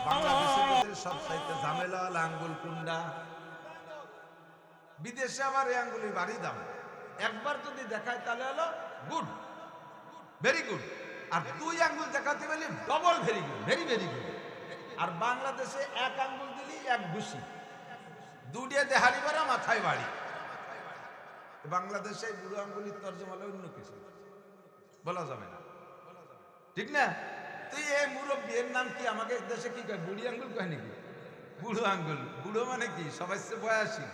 বাংলাদেশে তোদের সব চাইতে ঝামেলা হলো আঙ্গুল কুন্ডা। বিদেশে আবার এই আঙ্গুলি বাড়ি দাম, একবার যদি দেখায় তাহলে হলো গুড, ভেরি গুড। আর দুই আঙ্গুল দেখাতে পারলে double very good, very very good. আর বাংলাদেশে এক আঙ্গুল দিলি এক ঘুষি, দুটিয়ে দেহারি বাড়া মাথায় বাড়ি। বাংলাদেশে বুড়ো আঙ্গুলির তর্জমা হলো অন্য কিছু, বলা যাবে না, ঠিক না? তুই এই মুরব্বী, এর নাম কি? আমাকে দেশে কি কয়, বুড়ি আঙ্গুল কয় নাকি? বুড়ো আঙ্গুল। বুড়ো মানে কি? সবাই বয়সী।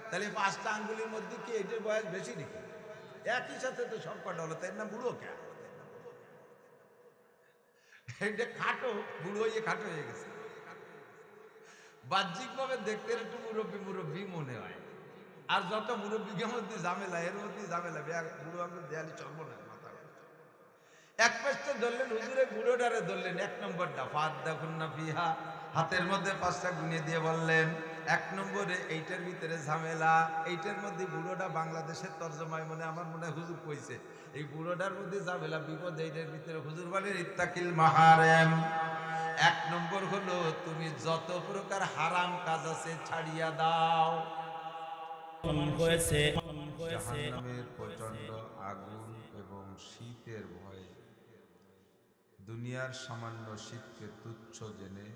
তাহলে পাঁচটা আঙ্গুলের মধ্যে কি এটার বয়স বেশি নাকি? একই সাথে তো সব কটা হলো, তাই না? বুড়ো কে? এটা খাটো, বুড়ো হয়ে খাটো হয়ে গেছে। বাহ্যিক ভাবে দেখতে একটু মুরব্বী মুরব্বী মনে হয়। আর যত মুরব্বীর মধ্যে ঝামেলা, এর মধ্যে ঝামেলা। বুড়ো আঙ্গুল দেয়ালি চলবো না, মাথা এক পাশটা ধরলেন, হুজুরে বুড়োটারে ধরলেন, এক নম্বরটা ফাদ দেখুন না ফিহা, হাতের মধ্যে পাঁচটা গুনিয়ে দিয়ে বললেন এক নম্বরে এইটার ভিতরে ঝামেলা। এইটার মধ্যে বুড়োটা বাংলাদেশের তর্জমায় আমার মনে হয় হুজুর কইছে, এই বুড়োটার মধ্যে ঝামেলা, বিপদ এইটার ভিতরে। হুজুর বলেন ইত্তাকিল মাহারেম। এক নম্বর হলো তুমি যত প্রকার হারাম কাজ আছে ছাড়িয়া দাও। জাহান্নামের প্রচন্ড আগুন এবং শীতের ভয়ে দুনিয়ার সামান্য শীতকে তুচ্ছ জেনে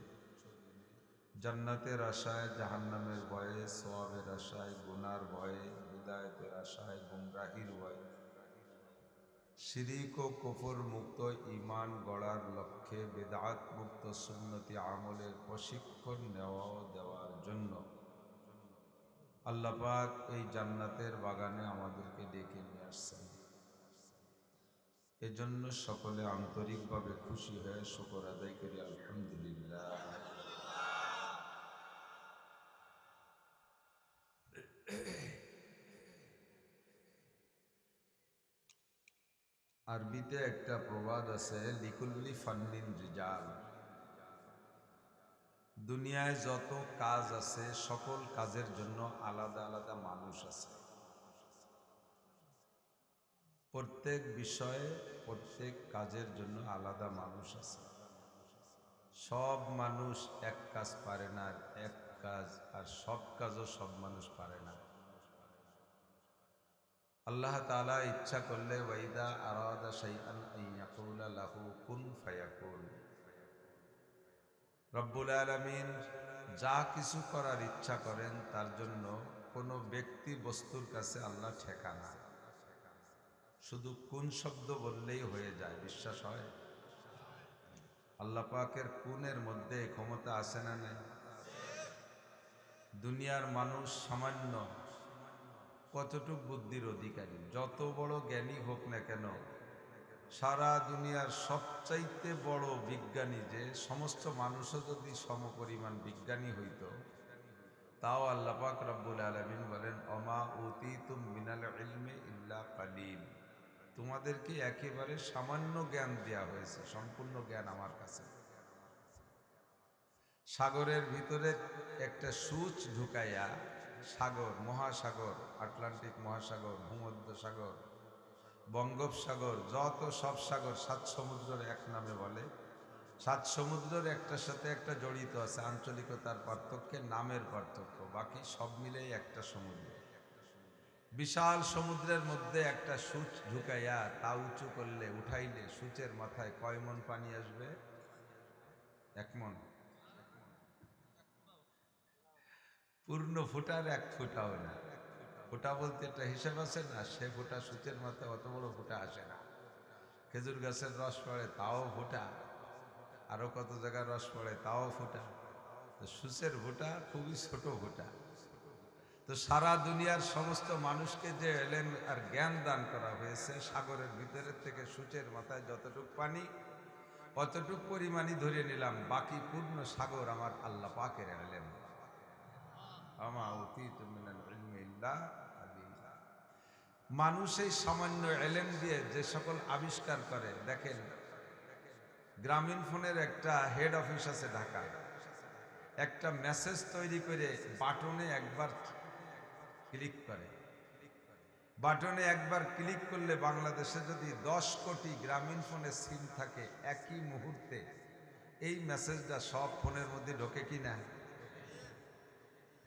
জান্নাতের আশায় জাহান্নামের ভয়ে, সওয়াবের আশায় গুনার ভয়ে, হিদায়াতের আশায় গুমরাহির ভয়ে, শিরিক ও কুফর মুক্ত ঈমান গড়ার লক্ষ্যে বিদআত মুক্ত সুন্নতি আমলের প্রশিক্ষণ নেওয়া ও দেওয়ার জন্য আল্লাহ পাক এই জান্নাতের বাগানে আমাদেরকে ডেকে নিয়ে আসছেন। এজন্য সকলে আন্তরিকভাবে খুশি হয়ে শুকর আদায় করি আলহামদুলিল্লাহ। আরবিতে একটা প্রবাদ আছে, লিকুল্লি ফান্নিন রিজাল। দুনিয়ায় যত কাজ আছে সকল কাজের জন্য আলাদা আলাদা মানুষ আছে। প্রত্যেক বিষয়ে প্রত্যেক কাজের জন্য আলাদা মানুষ আছে। সব মানুষ এক কাজ পারে না, আর এক কাজ আর সব কাজও সব মানুষ পারে না। আল্লাহ তাআলা ইচ্ছা করলে ওয়াইদা আরাদা শাইআন আইয়াকুলা লাহু কুন ফায়াকুন, রব্বুল আলামিন যা কিছু করার ইচ্ছা করেন তার জন্য কোনো ব্যক্তি বস্তুর কাছে আল্লাহ ঠেকানা, শুধু কুন শব্দ বললেই হয়ে যায়। বিশ্বাস হয়? আল্লাহ পাকের কুনের মধ্যে ক্ষমতা আছে না নাই? দুনিয়ার মানুষ সামান্য কতটুক বুদ্ধির অধিকারী, যত বড় জ্ঞানী হোক না কেন, সারা দুনিয়ার সবচাইতে বড় বিজ্ঞানী যে, সমস্ত মানুষও যদি সমপরিমাণ বিজ্ঞানী হইত, তাও আল্লাহ পাক রব্বুল আলামিন বলেন অমা উতীতুম মিনাল ইলমি ইল্লা কালিল, তোমাদেরকে একেবারে সামান্য জ্ঞান দেয়া হয়েছে, সম্পূর্ণ জ্ঞান আমার কাছে। সাগরের ভিতরে একটা সূচ ঢুকাইয়া সাগর, মহাসাগর, আটলান্টিক মহাসাগর, ভূমধ্য সাগর, বঙ্গোপসাগর, যত সব সাগর, সাত সমুদ্রের এক নামে বলে। সাত সমুদ্রের একটার সাথে একটা জড়িত আছে, আঞ্চলিকতার পার্থক্যে, নামের পার্থক্য, বাকি সব মিলেই একটা সমুদ্র। বিশাল সমুদ্রের মধ্যে একটা সূচ ঢুকাইয়া তা উঁচু করলে, উঠাইলে সূচের মাথায় কয় মন পানি আসবে? 1 মন। পূর্ণ ফুটার 1 ফুটাও না। ফুটা বলতে একটা হিসাব আছে না, সে ফুটা সূচের মাথায় অত বড় ফুটা আসে না। খেজুর গাছের রস পড়ে তাও ফুটা, আরো কত জায়গায় রস পড়ে তাও ফুটা। তো সূচের ফুটা খুবই ছোট ফুটা। তো সারা দুনিয়ার সমস্ত মানুষকে যে এলেম আর জ্ঞান দান করা হয়েছে, সাগরের ভিতরের থেকে সূচের মাথায় যতটুক পানি, অতটুক পরিমাণই ধরে নিলাম, বাকি পূর্ণ সাগর আমার আল্লাহ পাকের এলেম। আমা উতীতু মিনাল ইলমি ইল্লা কালিলা। মানুষ এই সামান্য এলেম দিয়ে যে সকল আবিষ্কার করে, দেখেন গ্রামীণ ফোনের একটা হেড অফিস আছে ঢাকায়, একটা মেসেজ তৈরি করে বাটনে একবার ক্লিক করে, বাটনে একবার ক্লিক করলে বাংলাদেশে যদি 10 কোটি গ্রামীণ ফোনে সিম থাকে, একই মুহূর্তে এই মেসেজটা সব ফোনের মধ্যে ঢোকে কি না?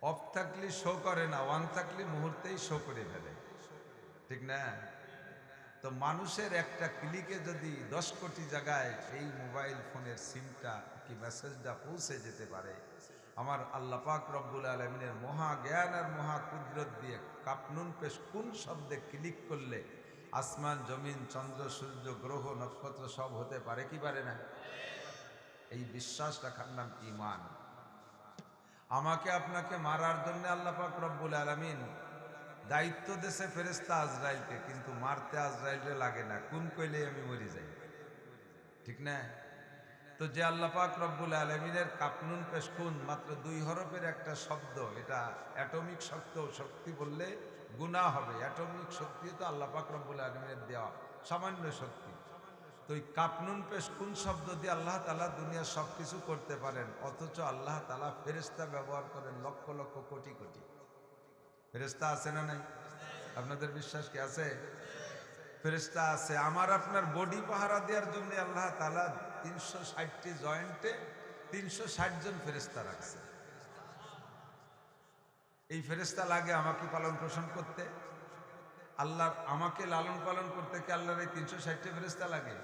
অফ থাকলে শো করে না, ওয়ান থাকলে মুহূর্তেই শো করে ফেলে, ঠিক না? তো মানুষের একটা ক্লিকে যদি 10 কোটি জায়গায় এই মোবাইল ফোনের সিমটা কি মেসেজটা পৌঁছে যেতে পারে, আমার আল্লাহ পাক রব্বুল আলমিনের মহা জ্ঞান আর মহা কুদরত দিয়ে কাপনুন পেশ কোন শব্দে ক্লিক করলে আসমান জমিন চন্দ্র সূর্য গ্রহ নক্ষত্র সব হতে পারে কি পারে না? এই বিশ্বাস রাখার নাম ঈমান। আমাকে আপনাকে মারার জন্য আল্লাহ পাক রব্বুল আলামিন দায়িত্ব দেশে ফেরেশতা আজরাইলকে, কিন্তু মারতে আজরাইলরে লাগে না, কোন কইলে আমি মরি যাই, ঠিক না? তো যে আল্লাহ পাক রব্বুল আলামিনের কাপনুন পেশকুন মাত্র 2 হরফের একটা শব্দ, এটা অ্যাটমিক শক্তি বললে গুনাহ হবে। অ্যাটমিক শক্তি তো আল্লাহ পাক রব্বুল আলামিনের দেওয়া সামান্য শক্তি। তো এই কাপনুন পেশকুন শব্দ দিয়ে আল্লাহ তাআলা দুনিয়ার সব কিছু করতে পারেন, অথচ আল্লাহ তাআলা ফেরেশতা ব্যবহার করেন লক্ষ লক্ষ কোটি কোটি। ফেরেশতা আছে না নাই? আপনাদের বিশ্বাস কি আছে? ফেরেশতা আছে। আমার আপনার বডি পাহারা দেওয়ার জন্য আল্লাহ তাআলা 360টি জয়েন্টে 360 জন ফেরেশতা রাখছে। এই ফেরেশতা লাগে আমাকে পালন পোষণ করতে, আল্লাহর আমাকে লালন পালন করতে কি আল্লাহর এই 360টি ফেরেশতা লাগে?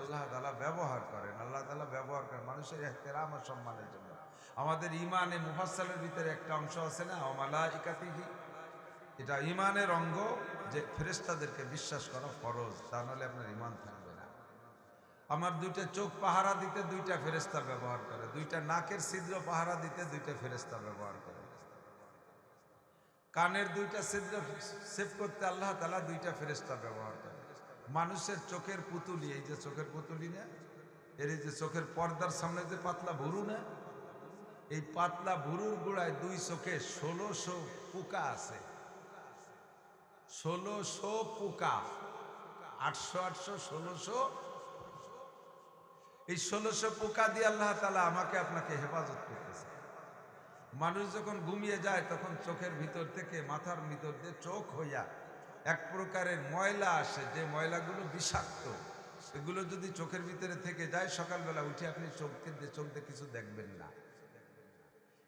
আল্লাহ তাআলা ব্যবহার করেন, আল্লাহ তাআলা ব্যবহার করেন মানুষের ইহতিরাম ও সম্মানের জন্য। আমাদের ঈমানে মুফাসসালের ভিতরে একটা অংশ আছে না, ওয়া মালাইকাতিহি, এটা ঈমানের অঙ্গ যে ফেরেশতাদেরকে বিশ্বাস করা ফরজ, তা নাহলে আপনার ঈমান থাকবে না। আমার 2টা চোখ পাহারা দিতে 2টা ফেরেশতা ব্যবহার করে, 2টা নাকের ছিদ্র পাহারা দিতে 2টা ফেরেশতা ব্যবহার করে, কানের 2টা ছিদ্র সেভ করতে আল্লাহ তাআলা 2টা ফেরেশতা ব্যবহার করে। মানুষের চোখের পুতুলি, এই যে চোখের পুতুলি না, এর এই যে চোখের পর্দার সামনে যে পাতলা ভুরু না, এই পাতলা ভুরুর গোড়ায় 2 চোখে 1600 পোকা আছে। 1600 পোকা, 800 800 1600। এই 1600 পোকা দিয়ে আল্লাহ তাআলা আমাকে আপনাকে হেফাজত করতেছে। মানুষ যখন ঘুমিয়ে যায় তখন চোখের ভিতর থেকে মাথার ভিতর দিয়ে চোখ হইয়া এক প্রকারের ময়লা আসে, যে ময়লাগুলো বিষাক্ত, এগুলো যদি চোখের ভিতরে থেকে যায় সকালবেলা উঠে আপনি চোখ দিয়ে কিছু দেখবেন না।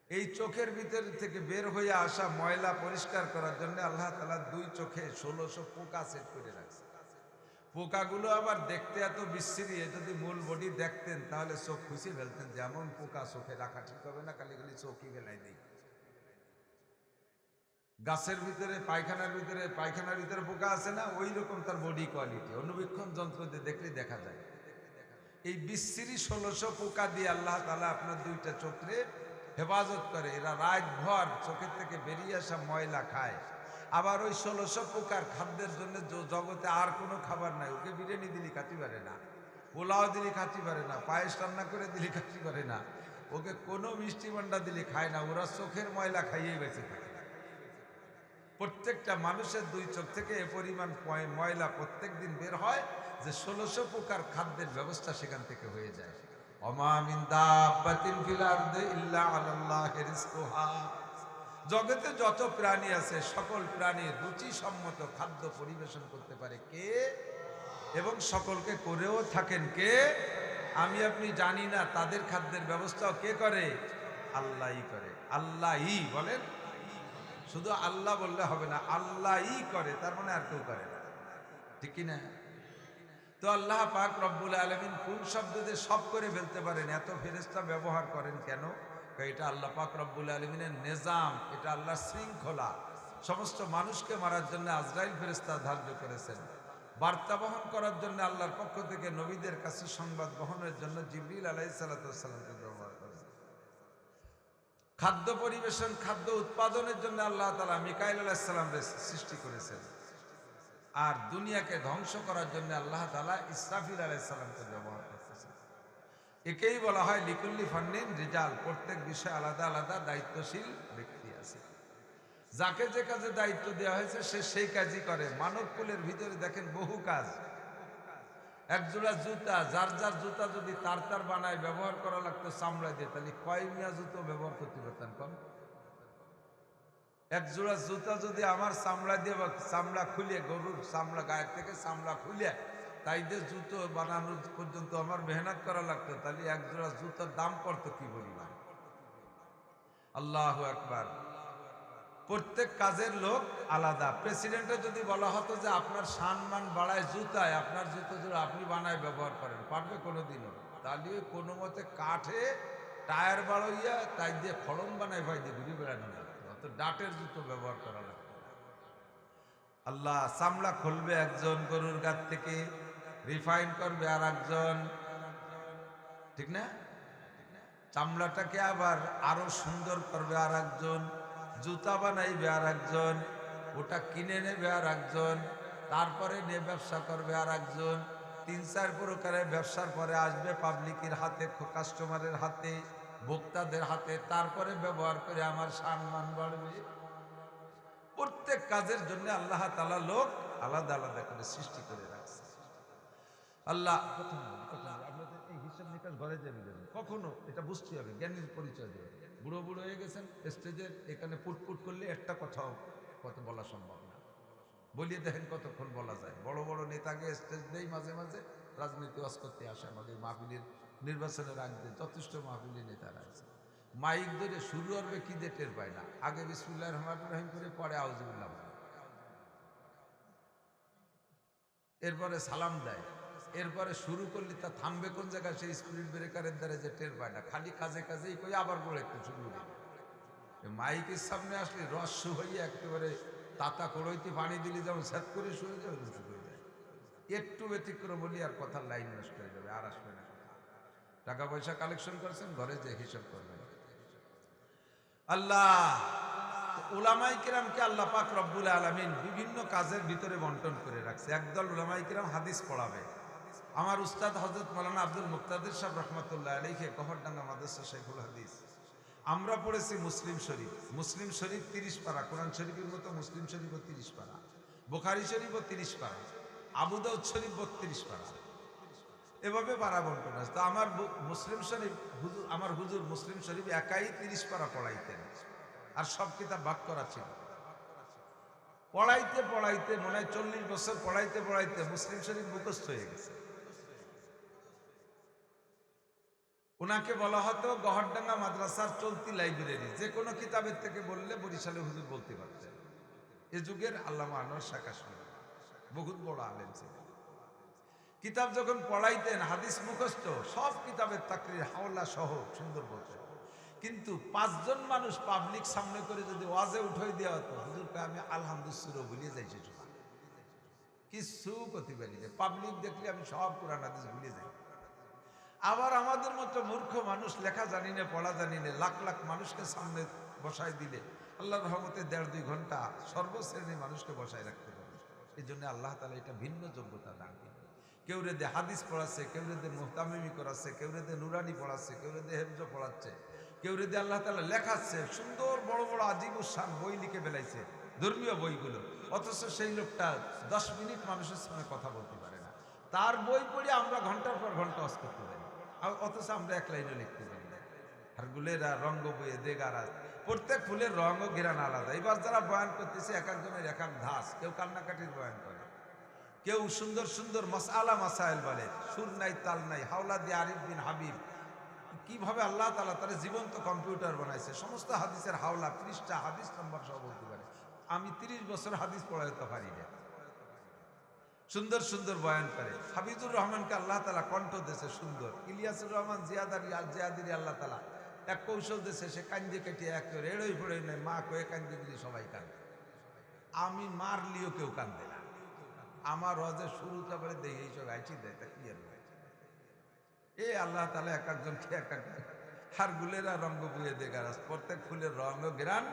এই চোখের ভিতর থেকে বের হয়ে আসা ময়লা পরিষ্কার করার জন্য আল্লাহ তাআলা 2 চোখে 1600 পোকা সেট করে রাখছে। পোকাগুলো আবার দেখতে এত বিশ্রী, যদি মূল বডি দেখতেন তাহলে চোখ খুশি ফেলতেন, যেমন পোকা চোখে রাখা ঠিক হবে না, খালি খালি চোখই ফেলাই দিই। গাছের ভিতরে পায়খানার ভিতরে পোকা আছে না, ওই রকম তার বডি কোয়ালিটি, অনুবীক্ষণ যন্ত্র দিয়ে দেখলে দেখা যায়। এই বিশ্রী 1600 পোকা দিয়ে আল্লাহ তাআলা আপনার 2টা চোখে হেফাজত করে, এরা রাত ভর চোখের থেকে বেরিয়ে আসা ময়লা খায়। আবার ওই 1600 পোকার খাদ্যের জন্য জগতে আর কোনো খাবার নাই, ওকে বিরিয়ানি দিলে খাতে পারে না, পোলাও দিলে খাতে পারে না, পায়েস রান্না করে দিলে খাতে পারে না, ওকে কোনো মিষ্টি ভান্ডা দিলে খায় না, ওরা চোখের ময়লা খাইয়ে বেঁচে থাকে। প্রত্যেকটা মানুষের 2 চোখ থেকে এ পরিমাণ ময়লা প্রত্যেক দিন বের হয় যে 1600 প্রকার খাদ্যের ব্যবস্থা সেখান থেকে হয়ে যায়। ওমা মিন দাব্বাতিন ফিল আরদি ইল্লা আলাল্লাহি রিজকুহা। জগতে যত প্রাণী আছে সকল প্রাণী রুচিসম্মত খাদ্য পরিবেশন করতে পারে কে, এবং সকলকে করেও থাকেন কে? আমি আপনি জানি না, তাদের খাদ্যের ব্যবস্থাও কে করে? আল্লাহই করে। আল্লাহই বলেন, শুধু আল্লাহ বললে হবে না, আল্লাহই করে, তার মানে আর কেউ করে না, ঠিক কি না? তো আল্লাহ পাক রব্বুল আলামিন কোন শব্দ দিয়ে সব করে ফেলতে পারেন, এত ফেরেশতা ব্যবহার করেন কেন? এটা আল্লাহ পাক রব্বুল আলামিনের নিজাম, এটা আল্লাহর শৃঙ্খলা। সমস্ত মানুষকে মারার জন্য আজরাইল ফেরেশতা ধার্য করেছেন, বার্তা বহন করার জন্য আল্লাহর পক্ষ থেকে নবীদের কাছে সংবাদ বহনের জন্য জিবরিল আলাইহিস সালামকে ব্যবহার করেছেন, খাদ্য পরিবেশন খাদ্য উৎপাদনের জন্য আল্লাহ তাআলা মিকাইল আলাইহিস সালামকে সৃষ্টি করেছেন, আর দুনিয়াকে ধ্বংস করার জন্য আল্লাহ তাআলা ইসরাফিল আলাইহিস সালামকে ব্যবহার করতেছেন। একেই বলা হয় লিকুল্লি ফান্নিন রিজাল, প্রত্যেক বিষয়ে আলাদা আলাদা দায়িত্বশীল ব্যক্তি আছে, যাকে যে কাজে দায়িত্ব দেওয়া হয়েছে সে সেই কাজই করে। মানব কুলের ভিতরে দেখেন বহু কাজ, একজোড়া জুতা, যার যার জুতা যদি তার বানায় ব্যবহার করা লাগতো চামড়া দিয়ে, তাহলে কয় মিয়া জুতো ব্যবহার করতে পারতেন কম? এক জোড়া জুতা যদি আমার চামড়া দিয়ে বা চামড়া খুলিয়ে, গরুর চামড়া গায়ের থেকে চামড়া খুলিয়ে তাই যে জুতো বানানোর পর্যন্ত আমার মেহনত করা লাগতো, তাহলে এক জোড়া জুতোর দাম পড়তো কি পরিমাণ। আল্লাহু আকবার। প্রত্যেক কাজের লোক আলাদা। প্রেসিডেন্টে যদি বলা হতো যে আপনার সম্মান বাড়ায় জুতায়, আপনার জুতো জোড়া আপনি বানায় ব্যবহার করেন, পারবে কোনোদিনও? তাহলে ওই কোনো মতে কাঠে টায়ার বাড়াইয়া তাই দিয়ে খড়ম বানায় ভাই দিয়ে ঘুরে বেড়ানো লাগতো, অত ডাটের জুতো ব্যবহার করা লাগতো না। আল্লাহ চামড়া খুলবে একজন গরুর গাছ থেকে, রিফাইন করবে আর একজন, ঠিক না? চামড়াটাকে আবার আরো সুন্দর করবে আর একজন, জুতা বানাইবে আর একজন, ওটা কিনে নেবে আর একজন, তারপরে নিয়ে ব্যবসা করবে আর একজন। 3-4 প্রকারের ব্যবসার পরে আসবে পাবলিকের হাতে, কাস্টমারের হাতে, ভোক্তাদের হাতে, তারপরে ব্যবহার করে আমার সম্মান বাড়বে। প্রত্যেক কাজের জন্য আল্লাহ তাআলা লোক আলাদা আলাদা করে সৃষ্টি করে রাখছে। আল্লাহ আপনাদের এই হিসাব নিকাশ ঘরে যাবেন, কখনো এটা বুঝতে হবে, জ্ঞানীর পরিচয় দেবে। বুড়ো বুড়ো হয়ে গেছেন, স্টেজের এখানে পুটপুট করলে একটা কথাও কত বলা সম্ভব না। বলিয়ে দেখেন কতক্ষণ বলা যায়। বড় বড় নেতাকে স্টেজ দেই মাঝে মাঝে, রাজনীতি ওয়াজ করতে আসে আমাদের মাহফিলের নির্বাচনের আগে যথেষ্ট মাহফিলের নেতারা আছে, মাইক ধরে শুরু হবে কি দিয়ে টের পায় না। আগে বিসমিল্লাহির রহমানির রহিম করে, পরে আউযুবিল্লাহ, এরপরে সালাম দেয়, এরপরে শুরু করলে তা থামবে কোন জায়গায় সেই স্পিড ব্রেকারের দ্বারা যে টের পায় না, খালি কাজে কাজেই কই আবার বলে একটু শুরু করে। মাইকের সামনে আসলে রস্য হইয়া একেবারে তাতা কড়ইতে পানি দিলে যেমন সেট করে শুয়ে যাবে, রুচু হয়ে যায়। একটু ব্যতিক্রম বলি আর কথার লাইন নষ্ট হয়ে যাবে, আর আসবে না কথা। টাকা পয়সা কালেকশন করছেন, ঘরে যে হিসাব করবেন। আল্লাহ উলামায়ে কিরামকে আল্লাহ পাক রব্বুল আলামিন বিভিন্ন কাজের ভিতরে বন্টন করে রাখছে। একদল উলামায়ে কিরাম হাদিস পড়াবে। আমার উস্তাদ হযরত মাওলানা আব্দুল মুক্তাদির সাহেব রাহমাতুল্লাহ আলাইহি গহরডাঙ্গা মাদ্রাসা শাইখুল হাদিস। আমরা পড়েছি মুসলিম শরীফ। মুসলিম শরীফ 30 পারা, কোরআন শরীফের মতো মুসলিম শরীফও 30 পারা, বুখারী শরীফও 30 পারা, আবু দাউদ শরীফ 32 পারা, এভাবে পারা বন্টন আছে। তো আমার মুসলিম শরীফ আমার হুজুর মুসলিম শরীফ একাই 30 পারা পড়াইতেন, আর সব কিতাব ভাগ করা ছিল। পড়াইতে পড়াইতে মনে হয় 40 বছর পড়াইতে পড়াইতে মুসলিম শরীফ মুখস্থ হয়ে গেছে। ওনাকে বলা হতো গহরডাঙ্গা মাদ্রাসার চলতি লাইব্রেরি, যে কোনো কিতাবের থেকে বললে বরিশালে হুজুর বলতে পারতেন। এ যুগের আল্লামা আনোয়ার শাহ কাশমী বহুত বড় আলেম ছিলেন। কিতাব যখন পড়াইতেন হাদিস মুখস্থ, সব কিতাবের তাকরির হাওলা সহ সুন্দর বলতেন। কিন্তু 5 জন মানুষ পাবলিক সামনে করে যদি ওয়াজে উঠাই দেওয়া হতো, হুজুরকে আমি আলহামদুলিল্লাহ ভুলিয়ে যাইছি, শোনা কিছু করতে পারি না। পাবলিক দেখলে আমি সব কোরআন হাদিস ভুলে যাই। আবার আমাদের মতো মূর্খ মানুষ, লেখা জানি না পড়া জানি না, লাখ লাখ মানুষকে সামনে বসায় দিলে আল্লাহর রহমতে 1.5-2 ঘন্টা সর্বশ্রেণীর মানুষকে বসায় রাখতে পারে। এই জন্য আল্লাহ তাআলা এটা ভিন্ন যোগ্যতা দান করেন। কেউ রেদে হাদিস পড়াচ্ছে, কেউ রেদে মুহতামিমি করাচ্ছে, কেউ রেদে নুরানি পড়াচ্ছে, কেউ রেদে হেফজ পড়াচ্ছে, কেউ রেদে আল্লাহ তাআলা লেখাচ্ছে। সুন্দর বড় বড় আজিবুস শান বই লিখে বেলাইছে, ধর্মীয় বইগুলো, অথচ সেই লোকটা 10 মিনিট মানুষের সঙ্গে কথা বলতে পারে না। তার বই পড়ে আমরা ঘন্টার পর ঘন্টা ওয়াজ করতে পারি, অথচ আমরা এক লাইনও লিখতে পারি না। আর গুলেরা রঙ্গ বইয়ে দেগারাজ, প্রত্যেক ফুলের রঙ ও ঘেরান আলাদা। এবার যারা বয়ান করতেছে এক একজনের এক এক ধাস, কেউ কান্নাকাটির বয়ান করে, কেউ সুন্দর সুন্দর মাসআলা মাসাইল বলে, সুর নাই তাল নাই, হাওলা দিয়ে আরিফ বিন হাবিব, কিভাবে আল্লাহ তাআলা তার জীবন্ত কম্পিউটার বানাইছে, সমস্ত হাদিসের হাওলা, পৃষ্ঠা, হাদিস নম্বর সব বলতে পারে। আমি 30 বছর হাদিস পড়াইতে পারি না। সুন্দর সুন্দর বয়ান করে। হাবিজুর রহমানকে আল্লাহ তাআলা কণ্ঠ দিয়েছে সুন্দর। ইলিয়াসুর রহমান জিয়াদিরি আল্লাহ তাআলা এক কৌশল দিয়েছে, সে কান্দে কেটে এক রেড়ই ফড়ই নেই, মা কয়ে কান্দে দিলে সবাই কান্দে। আমি মারলিও কেউ কান্দে না। আমার রজে শুরুটা করে দেই এইসব আইছি দেয়, তা কি আর এ আল্লাহ তাআলা এক একজনকে এক এক হার গুলেরা রঙ্গ বুয়ে দেগারাজ, প্রত্যেক ফুলের রঙ ও ঘ্রাণ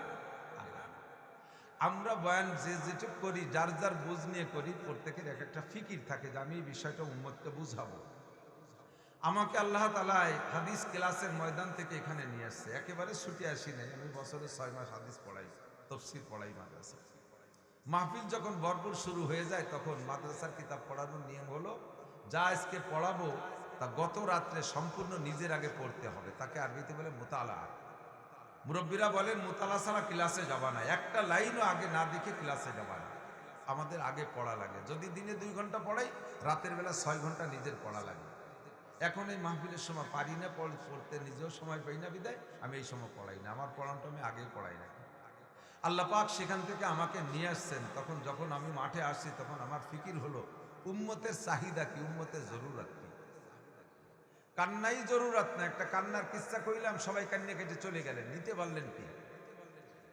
আলাদা। আমরা বয়ান যে যেটুক করি যার যার বুঝ নিয়ে করি, প্রত্যেকের এক একটা ফিকির থাকে যে আমি এই বিষয়টা উম্মতকে বুঝাবো। আমাকে আল্লাহ তাআলা হাদিস ক্লাসের ময়দান থেকে এখানে নিয়ে আসছে, একেবারে ছুটি আসি নাই। আমি বছরে 6 মাস হাদিস পড়াই, তাফসীর পড়াই মাদ্রাসা। মাহফিল যখন ভরপুর শুরু হয়ে যায়, তখন মাদ্রাসার কিতাব পড়ানোর নিয়ম হলো, যা আজকে পড়াবো তা গত রাত্রে সম্পূর্ণ নিজের আগে পড়তে হবে। তাকে আরবিতে বলে মুতালা। মুরব্বীরা বলেন মুতালা ছাড়া ক্লাসে যাবা না, একটা লাইনও আগে না দেখে ক্লাসে যাবা না। আমাদের আগে পড়া লাগে। যদি দিনে 2 ঘন্টা পড়াই, রাতের বেলা 6 ঘন্টা নিজের পড়া লাগে। এখন এই মাহফিলের সময় পারি না পড়তে, নিজেও সময় পাই না বিদায় আমি এই সময় পড়াই না। আমার পড়ানোটা আমি আগেই পড়াই না। আল্লাহ পাক সেখান থেকে আমাকে নিয়ে আসছেন। যখন আমি মাঠে আসছি তখন আমার ফিকির হলো উম্মতের চাহিদা কি, উম্মতের জরুরত কি। কান্নাই জরুরত না। একটা কান্নার কিস্সা কইলাম, সবাই কান্না কেটে চলে গেলেন, নিতে পারলেন কি?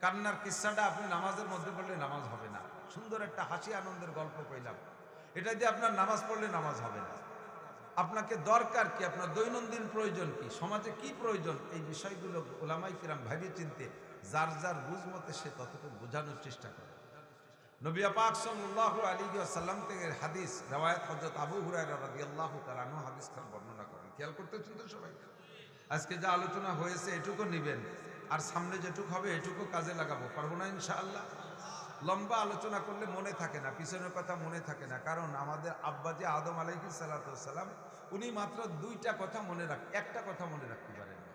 কান্নার কিস্সাটা আপনি নামাজের মধ্যে পড়লে নামাজ হবে না। সুন্দর একটা হাসি আনন্দের গল্প কইলাম, এটা দিয়ে আপনার নামাজ পড়লে নামাজ হবে না। আপনাকে দরকার কি, আপনার দৈনন্দিন প্রয়োজন কি, সমাজে কি প্রয়োজন, এই বিষয়গুলো ওলামায়ে কিরাম ভাবিয়ে চিনতে যার যার বুঝ মতে সে ততটুকু বোঝানোর চেষ্টা করে। নবী পাক সাল্লাল্লাহু আলাইহি ওয়াসাল্লাম থেকে হাদিস রওয়ায়াত হযরত আবু হুরায়রা রাদিয়াল্লাহু তাআলা আনহু হাদিসটা বর্ণনা করেন। খেয়াল করতেছেন তো সবাই? আজকে যা আলোচনা হয়েছে এটুকু নেবেন, আর সামনে যেটুকু হবে এটুকু কাজে লাগাবো, পারবো না ইনশাআল্লাহ? লম্বা আলোচনা করলে মনে থাকে না, পিছনের কথা মনে থাকে না। কারণ আমাদের আব্বাজি আদম আলাইহিস সালাতু ওয়াসসালাম উনি মাত্র 2টা কথা মনে একটা কথা মনে রাখতে পারেন না,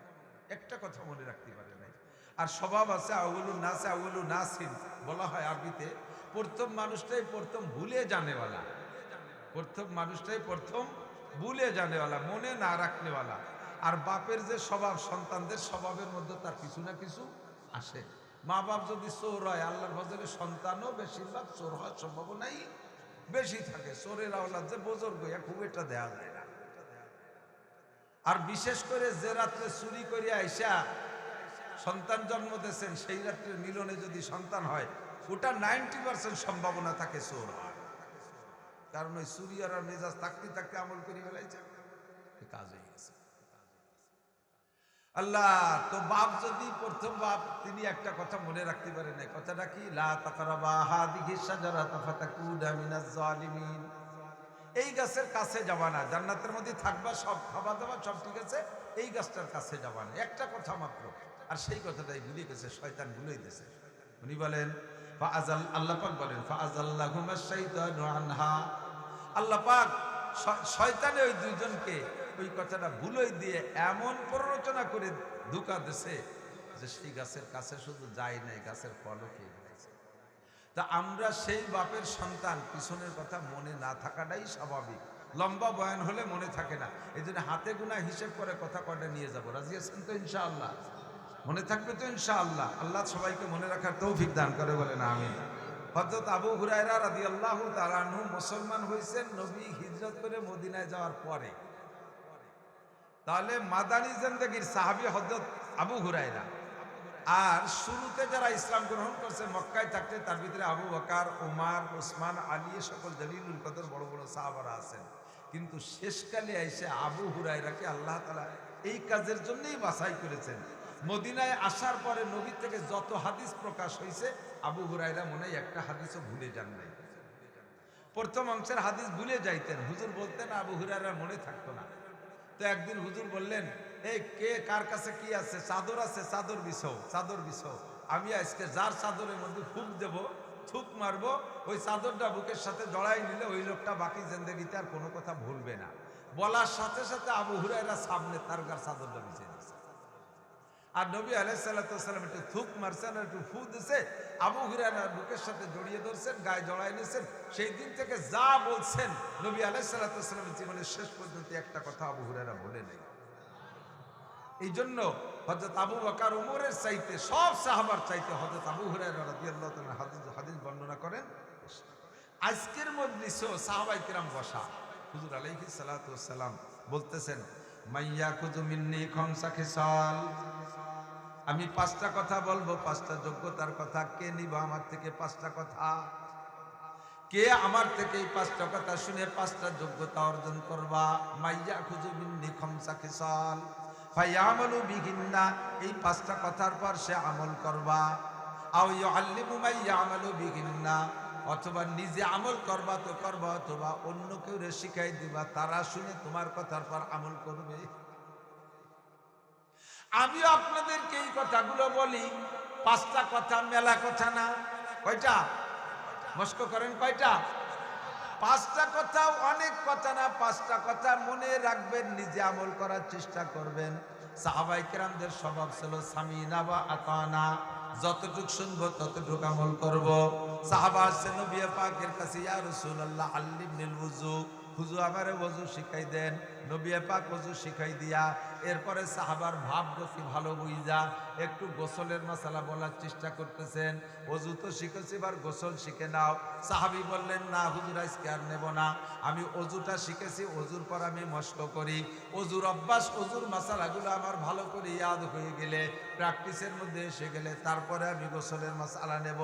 একটা কথা মনে রাখতে পারেন নাই। আর স্বভাব আছে আউলুন নাসে আউলু নাসিন, বলা হয় আরবিতে প্রথম মানুষটাই প্রথম ভুলে জানেওয়ালা। প্রথম মানুষটাই প্রথম ভুলে জানেওয়ালা, মনে না রাখনেওয়ালা। আর বাপের যে স্বভাব, সন্তানদের স্বভাবের মধ্যে তার কিছু না কিছু আসে। মা বাপ যদি চোর হয়, আল্লাহর ফজলে সন্তানও বেশিরভাগ চোর হওয়ার সম্ভাবনাই বেশি থাকে। চোরের আওলাদ যে বুজুর্গ খুব একটা দেয়া যায় না। আর বিশেষ করে যে রাত্রে চুরি করে আইসা সন্তান জন্ম দিয়েছেন, সেই রাত্রের মিলনে যদি সন্তান হয়, ওটা 90% সম্ভাবনা থাকে চোর হয়। কারণ ওই চুরি আর মেজাজ থাকতে থাকতে আমল করে ফেলাইছে, কাজ হয়ে গেছে। আল্লাহ তো বাপ যদি প্রথম বাপ, তিনি একটা কথা মনে রাখতে পারেন না। কথাটা কি? লা তাকরাবা হাদিহি শাজারাতা ফাতাকুনা মিনাজ জালিমিন। এই গাছের কাছে যাবা না, জান্নাতের মধ্যে থাকবা, সব খাওয়া দাওয়া সব ঠিক আছে, এই গাছটার কাছে যাবা না। একটা কথা মাত্র, আর সেই কথাটাই ভুলে গেছে, শয়তান ভুলেই দিয়েছে। উনি বলেন আল্লাহ পাক বলেন ফাআযাল্লাহুমাশ শাইতানু আনহা। আল্লাহ পাক শয়তানে ওই দুইজনকে ওই কথাটা ভুলই দিয়ে এমন প্ররোচনা করে ধোঁকা দিছে যে সেই গাছের কাছে শুধু যায় নাই, গাছের ফলও খেয়ে গেছে। তা আমরা সেই বাপের সন্তান, পিছনের কথা মনে না থাকাটাই স্বাভাবিক। লম্বা বয়ান হলে মনে থাকে না, এই জন্য হাতে গোনা হিসেব করে কথা কয়টা নিয়ে যাবো। রাজি আছেন তো ইনশাআল্লাহ? মনে থাকবে তো ইনশাআল্লাহ? আল্লাহ সবাইকে মনে রাখার তৌফিক দান করে, বলেন আমিন। হযরত আবু হুরায়রা রাদিয়াল্লাহু তাআলা আনহু মুসলমান হয়েছেন নবী হিজরত করে মদিনায় যাওয়ার পরে। তাহলে মাদানী জিন্দেগীর সাহাবী হযরত আবু হুরায়রা। আর শুরুতে যারা ইসলাম গ্রহণ করছে মক্কায় থাকতে, তার ভিতরে আবু বকর, ওমর, ওসমান, আলী, সকল জলিলুল কদর বড় বড় সাহাবারা আছেন। কিন্তু শেষকালে এসে আবু হুরায়রাকে আল্লাহ তাআলা এই কাজের জন্যই বাছাই করেছেন। মদিনায় আসার পরে নবী থেকে যত হাদিস প্রকাশ হয়েছে, আবু হুরায়রা মনে হয় একটা হাদিসও ভুলে যান নাই। প্রথম অংশের হাদিস ভুলে যাইতেন, হুজুর বলতেন, আবু হুরায়রা মনে থাকতো না। তো একদিন হুজুর বললেন, এই কে কার কাছে কি আছে? চাদর আছে, চাদর বিছাও, চাদর বিছাও। আমি আজকে যার চাদরের মধ্যে ফুক দেব, থুক মারবো, ওই চাদরটা বুকের সাথে জড়াই নিলে ওই লোকটা বাকি জিন্দেগিতে আর কোনো কথা ভুলবে না। বলার সাথে সাথে আবু হুরায়রা সামনে তার গার চাদরটা বিছিয়ে দিয়েছে। আর নবী আলাইহিস সালাতু ওয়াস সালাম একটু থুক মারছেন, একটু ফু দিছে, আবু হুরায়রা বুকের সাথে জড়িয়ে ধরছেন, গায়ে জড়াই নিয়েছেন। সেই দিন থেকে যা বলছেন নবী আলাইহিস সালাতু ওয়াস সালামের জীবনের শেষ পর্যন্ত একটা কথা আবু হুরায়রা বলে নাই। এই জন্য হযরত আবু বকর, ওমরের চাইতে, সব সাহাবার চাইতে হযরত আবু হুরায়রা রাদিয়াল্লাহু তাআলা হাদিস বর্ণনা করেন। আজকের মজলিসেও সাহাবায়ে কিরাম বসা, হুজুর আলাইহিস সালাতু ওয়াস সালাম বলতেছেন, মাইয়াকুযু মিন্নি খামসা খিসাল। আমি 5টা কথা বলবো, 5টা যোগ্যতার কথা। কে নিবা আমার থেকে 5টা কথা? কে আমার থেকে এই 5টা কথা শুনে 5টা যোগ্যতা অর্জন করবা? মাইয়াকুযু মিন্নি খামসা খিসাল ফায়ামালু বিহিন্না। এই 5টা কথার পর সে আমল করবা। আও ইউআল্লিমু মাইয়ামালু বিহিন্না, অথবা নিজে আমল করবা তো করবা, অথবা অন্য কেউ শিখাই দিবা, তারা শুনে তোমার কথার পর আমল করবে। আমিও আপনাদেরকে এই কথাগুলো বলি, 5টা কথা, মেলা কথা না। কয়টা? মস্ক করেন কয়টা? 5টা কথা, অনেক কথা না, 5টা কথা মনে রাখবেন, নিজে আমল করার চেষ্টা করবেন। সাহাবায়ে কেরামদের স্বভাব ছিল সামিনা ওয়া আতানা, যতটুক শুনবো ততটুক আমল করব। সাহাবা আসছে নবী পাকের কাছে, ইয়া রাসূলুল্লাহ আল্লিমনিল ওযু, হুজুর আমারে ওযু শিখাই দেন। নবী পাক ওযু শিখাই দিয়া এরপরে সাহাবার ভাব গতি ভালো বুঝা একটু গোসলের মাসালা বলার চেষ্টা করতেছেন। ওযু তো শিখেছি, এবার গোসল শিখে নাও। সাহাবী বললেন, না হুজুর আজকে আর নেব না, আমি ওযুটা শিখেছি, ওযুর পর আমি মস্ক করি। ওযুর অভ্যাস, ওযুর মাসালাগুলো আমার ভালো করে ইয়াদ হয়ে গেলে, প্র্যাকটিসের মধ্যে এসে গেলে তারপরে আমি গোসলের মাসালা নেব।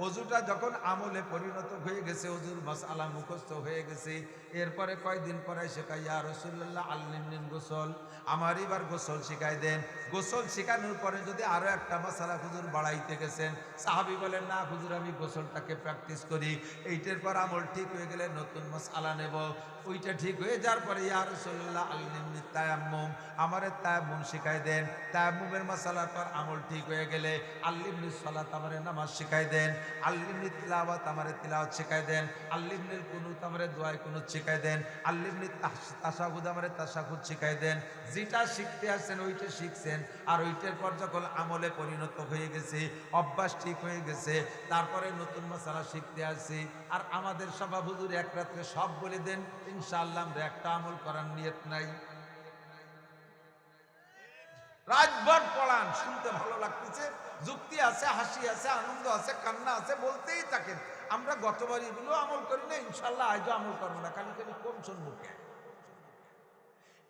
ওযুটা যখন আমলে পরিণত হয়ে গেছে, ওযুর মাসালা মুখস্থ হয়ে গেছে, এরপরে কয়েকদিন পরে শেখাই, ইয়া রাসূলুল্লাহ আল্লিমনিল গোসল, আমার এবার গোসল শিখাই দেন। গোসল শেখানোর পরে যদি আরো একটা মাসালা হুজুর বাড়াইতে গেছেন, সাহাবী বলেন, না হুজুর আমি গোসলটাকে প্র্যাকটিস করি, এইটার পর আমল ঠিক হয়ে গেলে নতুন মাসালা নেব। ওইটা ঠিক হয়ে যাওয়ার পরে, ইয়া রাসূলুল্লাহ আল্লিমনি তায়াম্মুম, আমারে তায়াম্মুম শিখাই দেন। তায়াম্মুমের মাসালার পর আমল ঠিক হয়ে গেলে আল্লিমনি সালাত, আমারে নামাজ শিখাই দেন। আল্লিমনি তিলাওয়াত, আমারে তিলাওয়াত শিখাই দেন। আল্লিমনিল কুনুত, আমারে দোয়ায় কুনুত শিখাই দেন। আল্লিমনি তাশাহুদ, আমারে তাশাহুদ শিখাই দেন। যেটা শিখতে আসছেন ওইটা শিখছেন, আর ওইটার পর যখন আমলে পরিণত হয়ে গেছে, অভ্যাস ঠিক হয়ে গেছে, তারপরে নতুন মাসালা শিখতে আসছি। আর আমাদের স্বভাব হুজুর এক রাত্রে সব বলে দেন, ইনশাআল্লাহ আমরা একটা আমল করার নিয়ত নাই। রাতভর পড়ান, শুনতে ভালো লাগতেছে, যুক্তি আছে, হাসি আছে, আনন্দ আছে, কান্না আছে, বলতেই থাকেন। আমরা গতবার এগুলো আমল করি না, ইনশাআল্লাহ আজও আমল করবো না, খালি খালি কম শুনবো।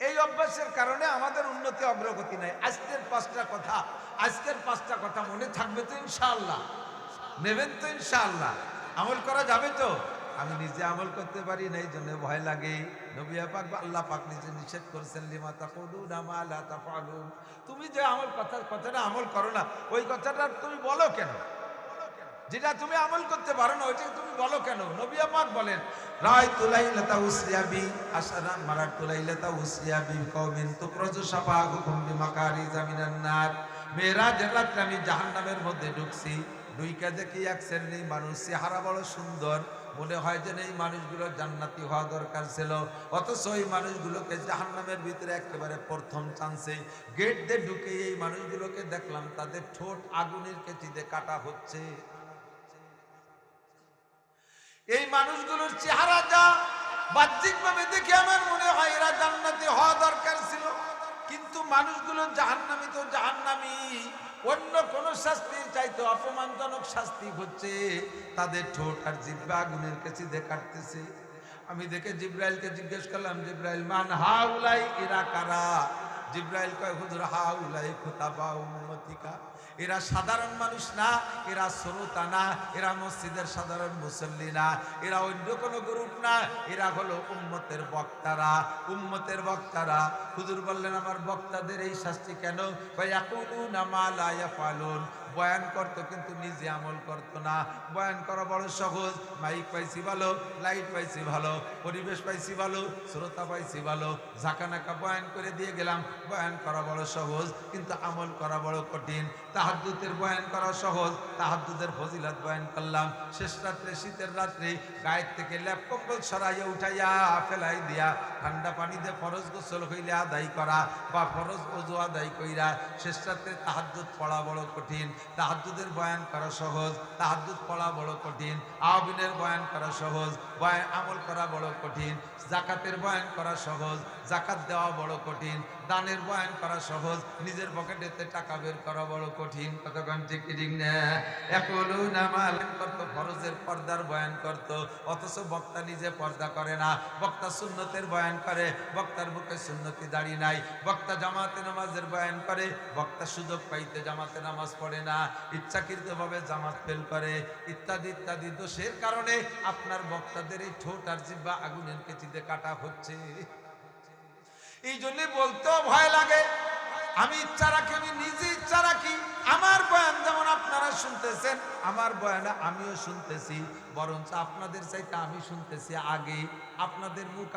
এই অভ্যাসের কারণে আমাদের উন্নতি অগ্রগতি নাই। আজকের পাঁচটা কথা মনে থাকবে তো ইনশাআল্লাহ? নেবেন তো ইনশাআল্লাহ? আমল করা যাবে তো? আমি নিজে আমল করতে পারি না, এই জন্য ভয় লাগে। নবী পাক বা আল্লাহ পাক নিজে নিষেধ করেছেন, লিমা তাকুলুনা মা লা তাফআলুন, তুমি যে কথাটা আমল করো না, ওই কথাটা তুমি বলো কেন? যেটা তুমি আমল করতে পারো না ওইটা তুমি বলো কেন? নবী পাক বলেন, রাআইতু লাইলাতা উসরিয়া বি আশরা মারাতু লাইলাতা উসরিয়া বি কওমিন তুখরাজু শাফাআহুম বিমাকারিজা মিনান নার, মেরাজের রাতে আমি জাহান্নামের মধ্যে ঢুকছি, ঢুইকা দেখি এক শ্রেণীর মানুষ, চেহারা বড় সুন্দর, মনে হয় যে এই মানুষগুলো জান্নাতি হওয়া দরকার ছিল, অথচ এই মানুষগুলোকে জাহান্নামের ভিতরে একেবারে প্রথম চান্সে গেট দিয়ে ঢুকে এই মানুষগুলোকে দেখলাম তাদের ঠোঁট আগুনের কেচিতে কাটা হচ্ছে। এই মানুষগুলোর চেহারা যা বাহ্যিকভাবে দেখে আমার মনে হয় এরা জান্নাতি হওয়া দরকার ছিল, কিন্তু মানুষগুলো জাহান্নামী তো জাহান্নামী, অন্য কোন শাস্তির চাইতে অপমানজনক শাস্তি হচ্ছে, তাদের ঠোঁট আর জিহ্বা আগুনের কাছে কাটতেছে। আমি দেখে জিব্রাইলকে জিজ্ঞেস করলাম, জিব্রাইল মান হাউলাই, এরা কারা? জিব্রাইল কয়, হুজুর হাউলাই খুতাবা উম্মতিকা, এরা সাধারণ মানুষ না, এরা শ্রোতা না, এরা মসজিদের সাধারণ মুসল্লি না, এরা অন্য কোনো গ্রুপ না, এরা হলো উম্মতের বক্তারা, উম্মতের বক্তারা। হুজুর বললেন, আমার বক্তাদের এই শাস্তি কেন? ইয়াকুলুনা মা লা ইয়াফালুন, বয়ান করতো কিন্তু নিজে আমল করতো না। বয়ান করা বড় সহজ, মাইক পাইছি ভালো, লাইট পাইছি ভালো, পরিবেশ পাইছি ভালো, শ্রোতা পাইছি ভালো, ঝাঁকানাকা বয়ান করে দিয়ে গেলাম। বয়ান করা বড় সহজ, কিন্তু আমল করা বড় কঠিন। তাহাজ্জুদের বয়ান করা সহজ, তাহাজ্জুদের ফজিলত বয়ান করলাম। শেষ রাত্রে, শীতের রাত্রে গায়ের থেকে ল্যাপ কম্বল সরাইয়া উঠাইয়া ফেলাই দিয়া ঠান্ডা পানি দিয়ে ফরজ গোসল হইলে আদায় করা, বা ফরজ ওযু আদায় কইরা শেষ রাত্রে তাহাজ্জুদ পড়া বড় কঠিন। তাহাজ্জুদের বয়ান করা সহজ, তাহাজ্জুদ পড়া বড় কঠিন। আওয়াবিনের বয়ান করা সহজ, বয়ান আমল করা বড় কঠিন। যাকাতের বয়ান করা সহজ, যাকাত দেওয়া বড় কঠিন। দানের বয়ান করা সহজ, নিজের পকেটেতে টাকা বের করা বড় কঠিন। কতক্ষণ ঠিক ঠিক না? ইয়াকুলুনা মা লা করতো, ফরজের পর্দার বয়ান করতো, অথচ বক্তা নিজে পর্দা করে না। বক্তা সুন্নতের বয়ান করে, বক্তার বুকে সুন্নতি দাড়ি নাই। বক্তা জামাতে নামাজের বয়ান করে, বক্তা সুযোগ পাইতে জামাতে নামাজ পড়ে না, ইচ্ছাকৃতভাবে জামাত ফেল করে, ইত্যাদি ইত্যাদি দোষের কারণে আপনার বক্তাদের এই ঠোঁট আর জিহ্বা আগুনের কেচিতে কাটা হচ্ছে। এই জন্য বলতেও ভয় লাগে। আমি ইচ্ছা রাখি, আমি নিজে ইচ্ছা রাখি, আমার বয়ান যেমন আপনারা শুনতেছেন, আমার বয়ান আমিও শুনতেছি, বরঞ্চ আপনাদের চাইতে আমি শুনতেছি আগে। আপনাদের মুখ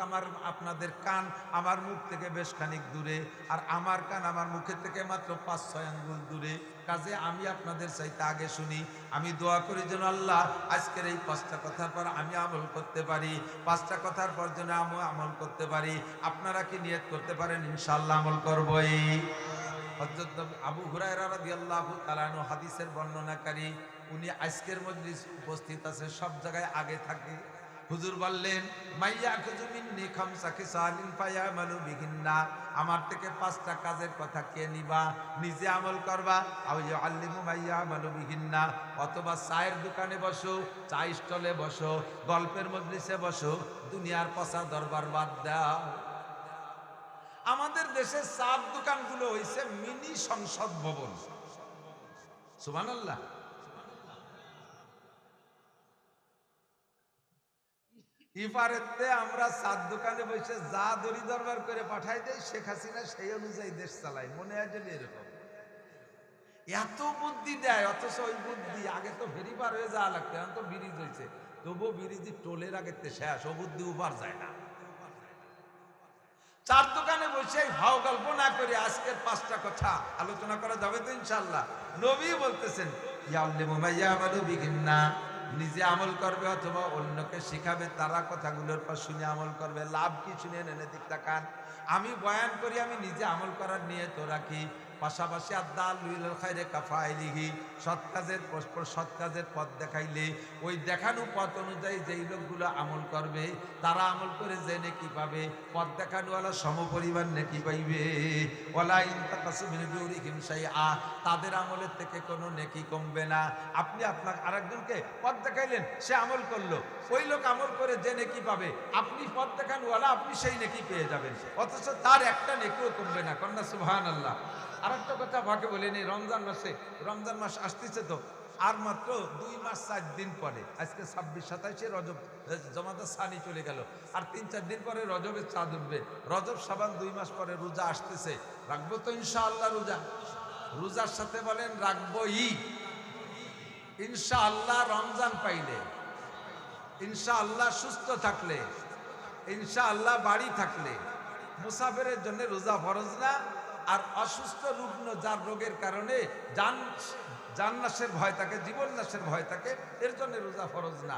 আপনাদের কান আমার মুখ থেকে বেশ খানিক দূরে, আর আমার কান আমার মুখের থেকে মাত্র 5-6 আঙ্গুল দূরে। কাজে আমি আপনাদের চাইতে আগে শুনি। আমি দোয়া করি যেন আল্লাহ আজকের এই 5টা কথার পর আমি আমল করতে পারি, 5টা কথার পর যেন আমি আমল করতে পারি। আপনারা কি নিয়ত করতে পারেন? ইনশাআল্লাহ আমল করবই। হযরত আবু হুরায়রা রাদিয়াল্লাহু তাআলা আনহু হাদিসের বর্ণনাকারী, উনি আজকের মজলিস উপস্থিত আছে, সব জায়গায় আগে থাকে। হুজুর বললেন, মাইয়া খুযু মিন্নি খামসা খিসালিন ফায়ামালু বিহিন্না, আমার থেকে 5টা কাজের কথা কে নিবা, নিজে আমল করবা, আও ইউআল্লিমু মাইয়া আমালু বিহিন্না, অথবা চায়ের দোকানে বসো, চা স্টলে বসো, গল্পের মজলিসে বসো, দুনিয়ার পচা দরবার বাদ দাও। আমাদের দেশের চার দোকানগুলো হইছে মিনি সংসদ ভবন। সুবহানাল্লাহ। ইফারেতে আমরা চার দোকানে বসে যা দড়ি দরবার করে পাঠাই দেয়, শেখ হাসিনা সেই অনুযায়ী দেশ চালায়। মনে হয় যে এরকম এত বুদ্ধি দেয়, অথচ ওই বুদ্ধি আগে তো ফেরি পার হয়ে যাওয়া লাগতো, এখন তো ব্রিজ হয়েছে, তবুও ব্রিজ টোলের আগে শেষ, ও বুদ্ধি উপার যায় না। চার দোকানে বসে ভাও গল্প না করে আজকের 5টা কথা আলোচনা করা যাবে তো ইনশাআল্লাহ। নবী বলতেছেন, ইয়াল্লিমু মাইয়ামালু বিহিন্না, নিজে আমল করবে অথবা অন্যকে শিখাবে, তারা কথাগুলোর পর শুনে আমল করবে। লাভ কি শুনে নেনে দিক তাকান। আমি বয়ান করি, আমি নিজে আমল করার নিয়ত রাখি, পাশাপাশি আদালুল খায়রে কাফাইলিহি, সৎ কাজের পরস্পর সৎ কাজের পথ দেখাইলে ওই দেখানো পথ অনুযায়ী যেই লোকগুলো আমল করবে, তারা আমল করে যে নেকি পাবে, পথ দেখানোওয়ালা সমপরিমাণ নেকি পাইবে। ওয়ালা ইন তাকাসু মিন দুরিহিম শাইআ, তাদের আমলের থেকে কোনো নেকি কমবে না। আপনি আপনার আরেকজনকে পথ দেখাইলেন, সে আমল করলো, ওই লোক আমল করে যে নেকি পাবে, আপনি পথ দেখানোওয়ালা, আপনি সেই নেকি পেয়ে যাবেন, অথচ তার একটা নেকিও কমবে না। কন্যা সুবহানাল্লাহ। আরেকটা কথা ভাগে বলে নেই, রমজান মাস আসতেছে তো, আর মাত্র 2 মাস 4 দিন পরে, আজকে 26-27 রজব, জমাদার সানি চলে গেল, আর 3-4 দিন পরে রজবের চাঁদ উঠবে। রজব শাবান 2 মাস পরে রোজা আসতেছে, রাখবো তো ইনশাআল্লাহ রোজা? রোজার সাথে বলেন রাখবোই ইনশাআল্লাহ। রমজান পাইলে ইনশাআল্লাহ, সুস্থ থাকলে ইনশাআল্লাহ, বাড়ি থাকলে। মুসাফিরের জন্য রোজা ফরজ না, আর অসুস্থ রুগ্ন যার রোগের কারণে জান নাশের ভয় থাকে, জীবন নাশের ভয় থাকে, এর জন্য রোজা ফরজ না।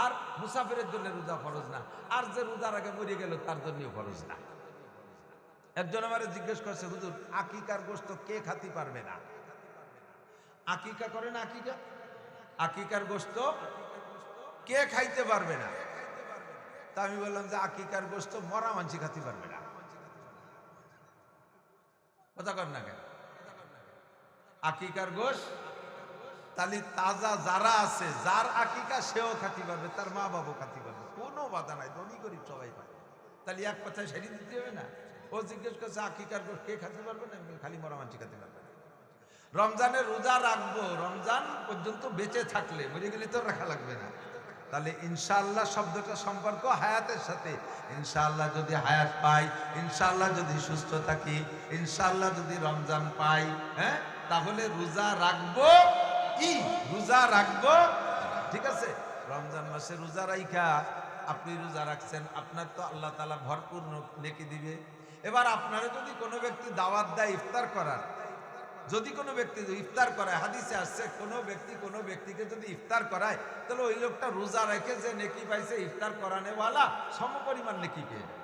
আর মুসাফিরের জন্য রোজা ফরজ না, আর যে রোজার আগে মরে গেল তার জন্যও ফরজ না। একজন আমারে জিজ্ঞেস করছে, হুজুর আকিকার গোশত কে খাতি পারবে না? আকিকা করে না, আকিকার গোশত কে খাইতে পারবে না? তা আমি বললাম যে আকিকার গোশত মরা মানসি খাতি পারবে না। কথা কর না কেন? আকিকার গোশ তাহলে তাজা যারা আছে, যার আকিকা সেও খাতি পারবে, তার মা বাবাও খাতি পারবে, কোনো বাধা নাই, ধনী গরিব সবাই পাবে। তাহলে এক কথায় সেটি দিতে হবে না? ও জিজ্ঞেস করছে আকিকার গোশ কে খাতি পারবে না? খালি মরা মানসি খাতি পারবে না। রমজানের রোজা রাখবো, রমজান পর্যন্ত বেঁচে থাকলে, মরে গেলে তো রাখা লাগবে না। তাহলে ইনশাআল্লাহ শব্দটা সম্পর্ক হায়াতের সাথে। ইনশাআল্লাহ যদি হায়াত পাই, ইনশাআল্লাহ যদি সুস্থ থাকি, ইনশাআল্লাহ যদি রমজান পাই, হ্যাঁ, তাহলে রোজা রাখবো, রোজা রাখবো। ঠিক আছে? রমজান মাসে রোজা রাইখা আপনি রোজা রাখছেন, আপনার তো আল্লাহ তাআলা ভরপুর নেকি দিবে। এবার আপনারা যদি কোনো ব্যক্তি দাওয়াত দেয় ইফতার করার, যদি কোনো ব্যক্তি ইফতার করায়, হাদিসে আসছে কোনো ব্যক্তি কোনো ব্যক্তিকে যদি ইফতার করায়, তাহলে ওই লোকটা রোজা রেখে যে নেকি পাইছে, ইফতার করানেওয়ালা সমপরিমাণ নেকি পেয়ে যায়।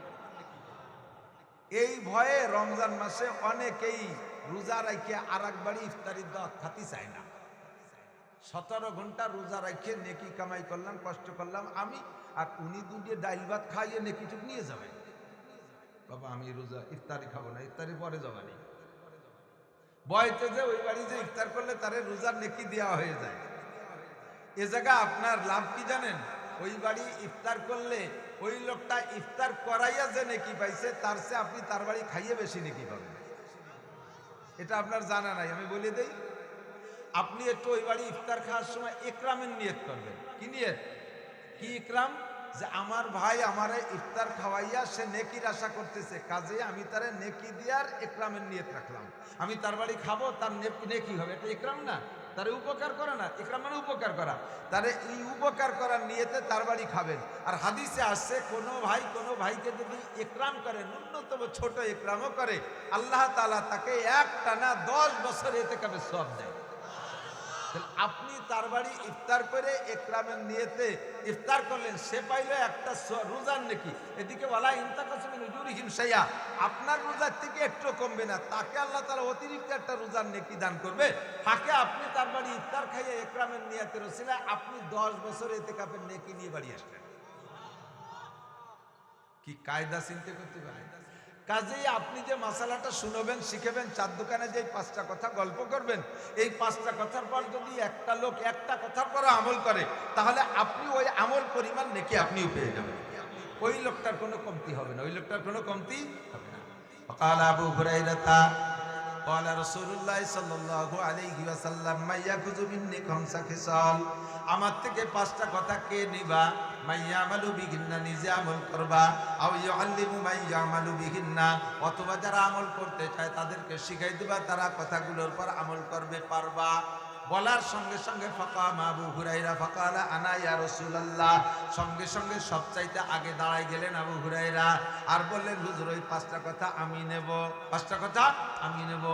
এই ভয়ে রমজান মাসে অনেকেই রোজা রাখে আর একবারই ইফতারির দাওয়াত খাতি চায় না। 17 ঘন্টা রোজা রাখে নেকি কামাই করলাম, কষ্ট করলাম আমি, আর উনি দুটিয়ে ডাইল ভাত খাইয়ে নেকিটুক নিয়ে যাবেন। বাবা আমি রোজা ইফতারি খাবো না, ইফতারি পরে যাবানি। বয়তে যে ওই বাড়ি যে ইফতার করলে তারে রোজার নেকি দেওয়া হয়ে যায়। এ জায়গা আপনার লাভ কি জানেন? ওই বাড়ি ইফতার করলে ওই লোকটা ইফতার করাইয়া যে নেকি পাইছে, তার চেয়ে আপনি তার বাড়ি খাইয়ে বেশি নেকি পাবেন। এটা আপনার জানা নাই, আমি বলে দেই। আপনি একটু ওই বাড়ি ইফতার খাওয়ার সময় ইকরামের নিয়ত করবেন। কি নিয়ত? কি ইকরাম? যে আমার ভাই আমারে ইফতার খাওয়াইয়া সে নেকির আশা করতেছে, কাজে আমি তারে নেকি দিয়ার ইকরামের নিয়ত রাখলাম। আমি তার বাড়ি খাবো, তার নেকি হবে, এটা ইকরাম না? তারে উপকার করে না? ইকরাম মানে উপকার করা। তারে এই উপকার করার নিয়তে তার বাড়ি খাবেন। আর হাদিসে আসছে কোনো ভাই কোনো ভাইকে যদি ইকরাম করে, ন্যূনতম ছোট ইকরামও করে, আল্লাহ তাআলা তাকে একটানা 10 বছর ইতিকাফের সওয়াব দেয়। আপনি তার বাড়ি ইফতার করে ইকরামের নিয়তে ইফতার করলেন, সে পাইলে একটা রোজার নেকি। এদিকে ওয়ালা ইনতাকাসমিন উজুরিহিম শাইআ, আপনার রোজার থেকে একটু কমবে না, তাকে আল্লাহ তাআলা অতিরিক্ত একটা রোজার নেকি দান করবে। ফাঁকে আপনি তার বাড়ি ইফতার খাইয়ে ইকরামের নিয়তের ওসিলায় আপনি 10 বছর ইতিকাফের নেকি নিয়ে বাড়ি আসলেন। কি কায়দা চিন্তা করতে পারেন? কাজেই আপনি যে মাসালাটা শুনবেন, শিখেবেন, চার দোকানে যে 5টা কথা গল্প করবেন, এই 5টা কথার পর যদি একটা লোক একটা কথার পর আমল করে, তাহলে আপনি ওই আমল পরিমাণ নেকি আপনিও পেয়ে যাবেন। ওই লোকটার কোনো কমতি হবে না, ওই লোকটার কোনো কমতি হবে না। قال أبو هريرة قال رسول الله صلى الله عليه وسلم ما يأخذ مني 5 خصال, আমার থেকে 5টা কথা কে নিবা? মাইয়ামালু বিহিন্না, নিজে আমল করবা, আও ইউআল্লিমু মাইয়ামালু বিহিন্না, অথবা যারা আমল করতে চায় তাদেরকে শিখাই দিবা, তারা কথাগুলোর পর আমল করবে পারবা। বলার সঙ্গে সঙ্গে ফাকাম আবু হুরায়রা ফাকালা আনা ইয়া রাসূলুল্লাহ, সঙ্গে সঙ্গে সবচাইতে আগে দাঁড়াই গেলেন আবু হুরায়রা আর বললেন, হুজুর ওই 5টা কথা আমি নেব, 5টা কথা আমি নেব।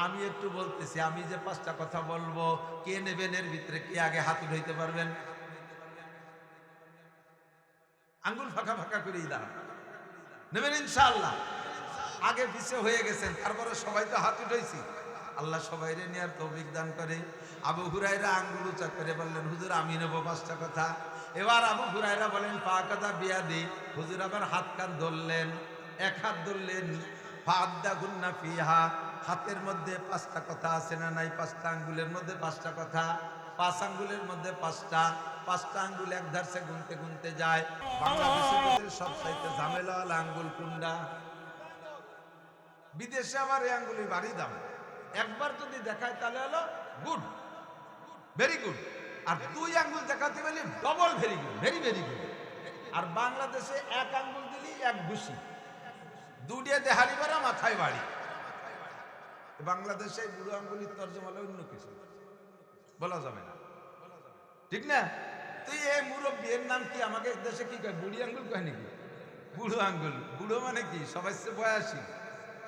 আমি একটু বলতেছি, আমি যে 5টা কথা বলবো, কে নেবেন? এর ভিতরে কে আগে হাত উঠাইতে পারবেন? আঙ্গুল ফাঁকা ফাঁকা করেই দাঁড়ান, নেবেন ইনশাআল্লাহ? আগে পিছে হয়ে গেছেন, তারপরে সবাই তো হাত উঠাইছি। আল্লাহ সবাইরে নেয়ার তৌফিক দান করে। আবু হুরায়রা আঙ্গুল উঁচা করে বললেন, হুজুর আমি নেব 5টা কথা। এবার আবু হুরায়রা বলেন, ফাকাদা বিয়াদি, হুজুর আবার হাত কান ধরলেন, এক হাত ধরলেন, ফাআদ্দা গুন্না ফিহা, হাতের মধ্যে 5টা কথা আছে না নাই? 5টা আঙ্গুলের মধ্যে 5টা কথা, 5 আঙ্গুলের মধ্যে 5টা, 5টা আঙ্গুল এক ধারসে গুনতে গুনতে যায়। বাংলাদেশের সবচাইতে ঝামেলাওয়ালা আঙ্গুল কোনটা? বিদেশে আবার এই আঙ্গুলি ভারী দাম। একবার যদি দেখায় তাহলে হলো গুড, ভেরি গুড, আর 2 আঙ্গুল দেখাতে পারলে double very good, very very good. আর বাংলাদেশে 1 আঙ্গুল দিলি 1 ঘুষি, 2 দেহালি বাড়া মাথায় বাড়ি। বাংলাদেশে বুড়ো আঙ্গুলির তর্জমা হলো অন্য কিছু, বলা যাবে না, ঠিক না? তুই এই মুরব্বীর নাম কি? আমাকে দেশে কি কয়? বুড়ি আঙ্গুল কয় নাকি? বুড়ো আঙ্গুল। বুড়ো মানে কি? সবাই বয়সী।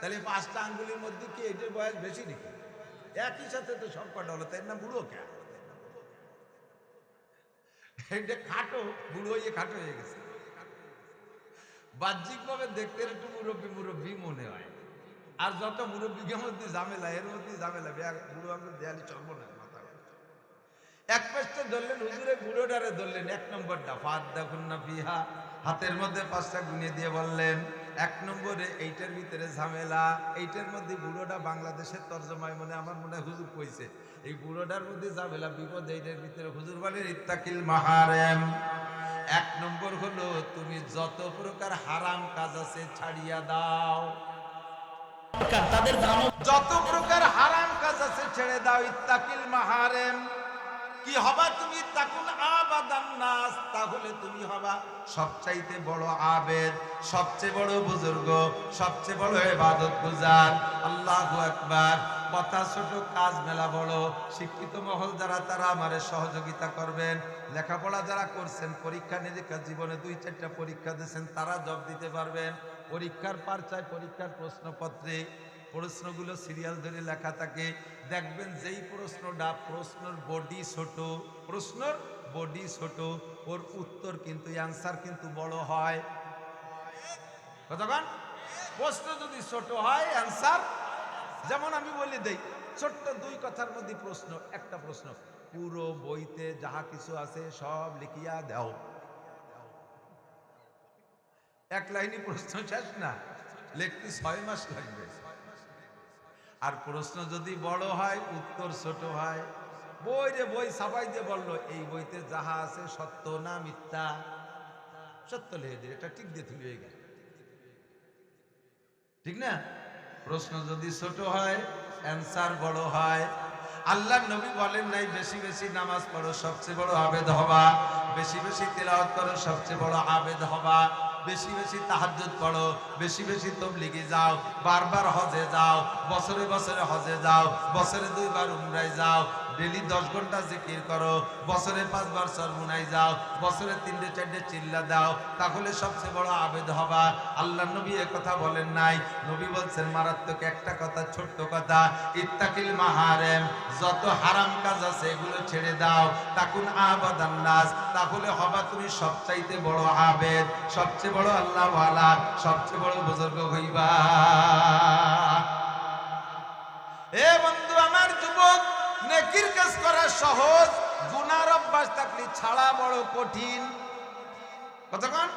তাহলে 5টা আঙ্গুলের মধ্যে কি এটার বয়স বেশি নাকি? একই সাথে তো সব কটা হলো, তাই না? বুড়ো কে? এটা খাটো, বুড়ো হয়ে খাটো হয়ে গেছে। বাহ্যিক ভাবে দেখতে একটু মুরব্বী মুরব্বী মনে হয়, আর যত মুরব্বীর মধ্যে ঝামেলা, এর মধ্যে ঝামেলা। বুড়ো আঙ্গুল দেয়ালি চলবো না, মাথা এক পাশে ধরলেন, হুজুরে বুড়োটারে ধরলেন 1 নম্বরটা, ফাআদ্দা গুন্না ফিহা, হাতের মধ্যে 5টা গুনে দিয়ে বললেন 1 নম্বরে এইটার ভিতরে ঝামেলা, এইটার মধ্যে বুড়োটা বাংলাদেশের তর্জমায় আমার মনে হয় হুজুর কইছে, এই বুড়োটার মধ্যে ঝামেলা, বিপদ এইটার ভিতরে। হুজুর বলেন ইত্তাকিল মাহারেম, 1 নম্বর হলো তুমি যত প্রকার হারাম কাজ আছে ছাড়িয়া দাও, যত প্রকার হারাম কাজ আছে ছেড়ে দাও। ইত্তাকিল মাহারেম, কি হবা তুমি? তাকুন আবাদান নাস, তাহলে তুমি হবা সবচাইতে বড় আবেদ, সবচেয়ে বড় বুজুর্গ, সবচেয়ে বড় ইবাদত গুজার। আল্লাহু আকবার। কথা ছোট, কাজ মেলা বড়। শিক্ষিত মহল যারা, তারা আমারে সহযোগিতা করবেন। লেখাপড়া যারা করছেন, পরীক্ষা নিরীক্ষা জীবনে 2-4টা পরীক্ষা দিয়েছেন, তারা জব দিতে পারবেন। পরীক্ষার পারচায়, পরীক্ষার প্রশ্নপত্রে প্রশ্নগুলো সিরিয়াল ধরে লেখা থাকে। দেখবেন যেই প্রশ্নটা, প্রশ্নের বডি ছোট, প্রশ্নের বডি ছোট, ওর উত্তর কিন্তু, অ্যান্সার কিন্তু বড় হয়। কতক্ষণ? প্রশ্ন যদি ছোট হয়, অ্যান্সার, যেমন আমি বলে দেই, ছোট্ট 2 কথার মধ্যে প্রশ্ন, একটা প্রশ্ন, পুরো বইতে যাহা কিছু আছে সব লিখিয়া দাও। 1 লাইনই প্রশ্ন শেষ না, লিখতে 6 মাস লাগবে। আর প্রশ্ন যদি বড় হয়, উত্তর ছোট হয়। বই রে বই ছাপাই দিয়ে বললো, এই বইতে যাহা আছে সত্য না মিথ্যা? সত্য লিখে দিয়ে, এটা ঠিক দিয়ে তুলে গেল, ঠিক না? প্রশ্ন যদি ছোট হয়, অ্যান্সার বড় হয়। আল্লাহ নবী বলেন নাই, বেশি বেশি নামাজ পড়ো সবচেয়ে বড় আবেদ হবা, বেশি বেশি তিলাওয়াত করো সবচেয়ে বড় আবেদ হবা। বেশি বেশি তাহাজ্জুদ পড়ো, বেশি বেশি তাবলীগে যাও, বারবার হজে যাও, বছরে বছরে হজে যাও, বছরে 2 বার উমরায় যাও, ডেলি 10 ঘন্টা জিকির করো, বছরে 5 বার সরমুনায় যাও, বছরে 3টে 4টে চিল্লা দাও, তাহলে সবচেয়ে বড় আবেদ হবা। আল্লাহ নবী এ কথা বলেন নাই, নবী বলছেন মারাত্মক একটা কথা, ছোট্ট কথা, ইত্তাকিল মাহারেম, যত হারাম কাজ আছে এগুলো ছেড়ে দাও, তাকুন আবাদান নাস, তাহলে হবা তুমি সবচাইতে বড় আবেদ, সবচেয়ে বড় আল্লাহ ওয়ালা, সবচেয়ে বড় বুজুর্গ হইবা। এ বন্ধু আমার, যুবক, নেকির কাজ করা সহজ, গুনার অভ্যাস থাকলে ছাড়া বড় কঠিন। কতক্ষণ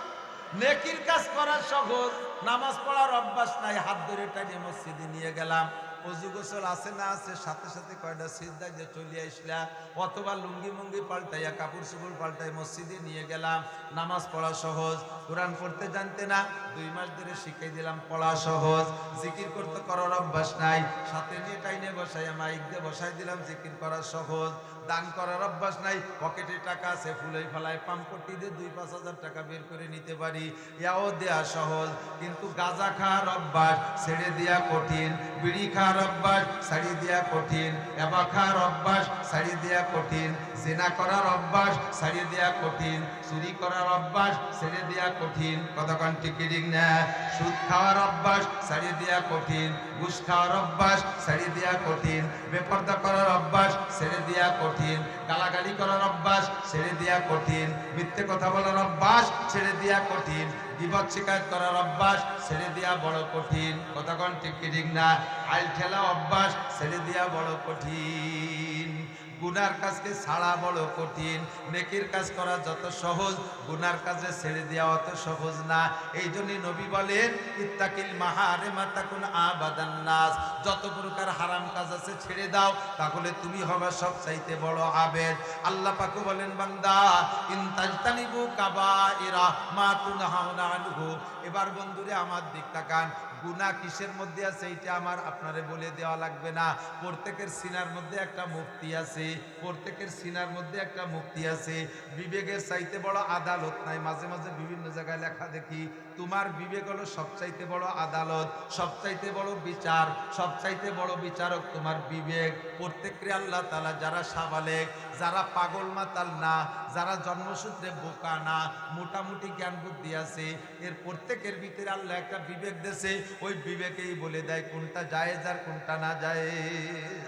নেকির কাজ করা সহজ, নামাজ পড়ার অভ্যাস নাই, হাত ধরে টাইনে মসজিদে নিয়ে গেলাম, অজু গোসল আছে না আছে, সাথে সাথে কয়টা সিজদা যে চলে আসলা, অথবা লুঙ্গি মুঙ্গি পাল্টাইয়া কাপড় চোপড় পাল্টাই মসজিদে নিয়ে গেলাম, নামাজ পড়া সহজ। কোরআন পড়তে জানতে না, 2 মাস ধরে শিখাই দিলাম, পড়া সহজ। জিকির করতে করার অভ্যাস নাই, সাথে নিয়ে টাইনে বসাইয়া মাইক দিয়ে বসাই দিলাম, জিকির করা সহজ। দান করার অভ্যাস নাই, পকেটে টাকা আছে, ফুলাই ফেলায় পাম্পটি দিয়ে 2-5 হাজার টাকা বের করে নিতে পারি, ইয়াও দেয়া সহজ। কিন্তু গাঁজা খাওয়ার অভ্যাস ছেড়ে দেয়া কঠিন, বিড়ি খাওয়ার অভ্যাস ছাড়িয়ে দেয়া কঠিন, এবা খাওয়ার অভ্যাস ছাড়িয়ে দেয়া কঠিন, জেনা করার অভ্যাস ছাড়িয়ে দেয়া কঠিন, চুরি করার অভ্যাস ছেড়ে দেয়া কঠিন, কতক্ষণ টিকিটিং না, সুদ খাওয়ার অভ্যাস ছাড়িয়ে দেয়া কঠিন, ঘুষ খাওয়ার অভ্যাস ছাড়িয়ে দেয়া কঠিন, বেপরদা করার অভ্যাস ছেড়ে দেয়া কঠিন, গালাগালি করার অভ্যাস ছেড়ে দেয়া কঠিন, মিথ্যে কথা বলার অভ্যাস ছেড়ে দেয়া কঠিন, বিপদ শিকায়ত করার অভ্যাস ছেড়ে দেয়া বড় কঠিন, কতক্ষণ টিকিটিং না, আইল ঠেলা অভ্যাস ছেড়ে দেয়া বড় কঠিন। গুনার কাজকে ছাড়া বড় কঠিন, নেকির কাজ করা যত সহজ, গুনার কাজে ছেড়ে দেওয়া অত সহজ না। এই জন্যই নবী বলেন, ইত্তাকিল মাহারিমা তাকুন আবাদান নাস, যত প্রকার হারাম কাজ আছে ছেড়ে দাও, তাহলে তুমি হবে সবচাইতে বড় আবেদ। আল্লাহ পাকও বলেন, বান্দা ইন তাজতানিবু কাবাইরা মা তুনহাউনা আনহু। এবার বন্ধুরে আমার দিক তাকান, গুনাহ কিসের মধ্যে আছে এটা আমার আপনারে বলে দেওয়া লাগবে না। প্রত্যেকের সিনার মধ্যে একটা মুক্তি আছে, প্রত্যেকের সিনার মধ্যে একটা মুক্তি আছে। বিবেকের চাইতে বড় আদালত নাই। মাঝে মাঝে বিভিন্ন জায়গায় লেখা দেখি, তোমার বিবেক হলো সবচাইতে বড় আদালত, সবচাইতে বড় বিচার, সবচাইতে বড় বিচারক তোমার বিবেক। প্রত্যেককে আল্লাহ তাআলা যারা সাবালেক, যারা পাগল মাতাল না, যারা জন্মসূত্রে বোকা না, মোটামুটি জ্ঞান বুদ্ধি আছে, এর প্রত্যেকের ভিতরে আল্লাহ একটা বিবেক দেছে। ওই বিবেকেই বলে দেয় কোনটা জায়েজ আর কোনটা না জায়েজ।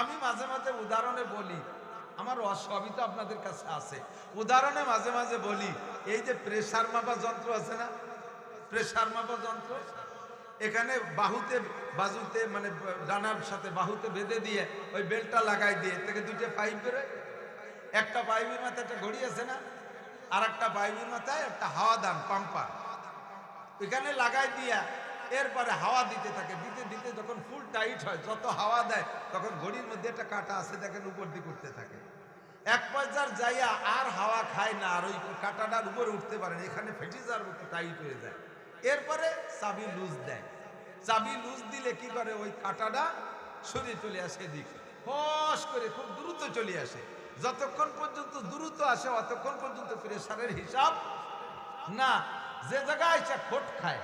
আমি মাঝে মাঝে উদাহরণে বলি, আমার সবই তো আপনাদের কাছে আছে, উদাহরণে মাঝে মাঝে বলি, এই যে প্রেসার মাপা যন্ত্র আছে না, প্রেসার মাপা যন্ত্র, এখানে বাহুতে বাজুতে মানে ডানার সাথে বাহুতে বেঁধে দিয়ে ওই বেল্টটা লাগাই দিয়ে থেকে 2টে পাইপ বেরোয়, একটা পাইপের মাথায় একটা ঘড়ি আছে না, আর একটা পাইপের মাথায় একটা হাওয়া দান পাম্পার, এখানে লাগাই দিয়া এরপরে হাওয়া দিতে থাকে, দিতে দিতে যখন ফুল টাইট হয়, যত হাওয়া দেয় তখন ঘড়ির মধ্যে একটা কাঁটা আছে দেখেন উপর দিকে উঠতে থাকে, এক পর্যায়ে যাইয়া আর হাওয়া খায় না, আর ওই কাঁটাটার উপরে উঠতে পারে না, এখানে ফেটে যাওয়ার মতো টাইট হয়ে যায়। এরপরে চাবি লুজ দেয়, চাবি লুজ দিলে কি করে, ওই কাঁটাটা সরে চলে আসে এদিকে, ফস করে খুব দ্রুত চলে আসে। যতক্ষণ পর্যন্ত দ্রুত আসে অতক্ষণ পর্যন্ত প্রেসারের হিসাব না। যে জায়গায় খোট খায়,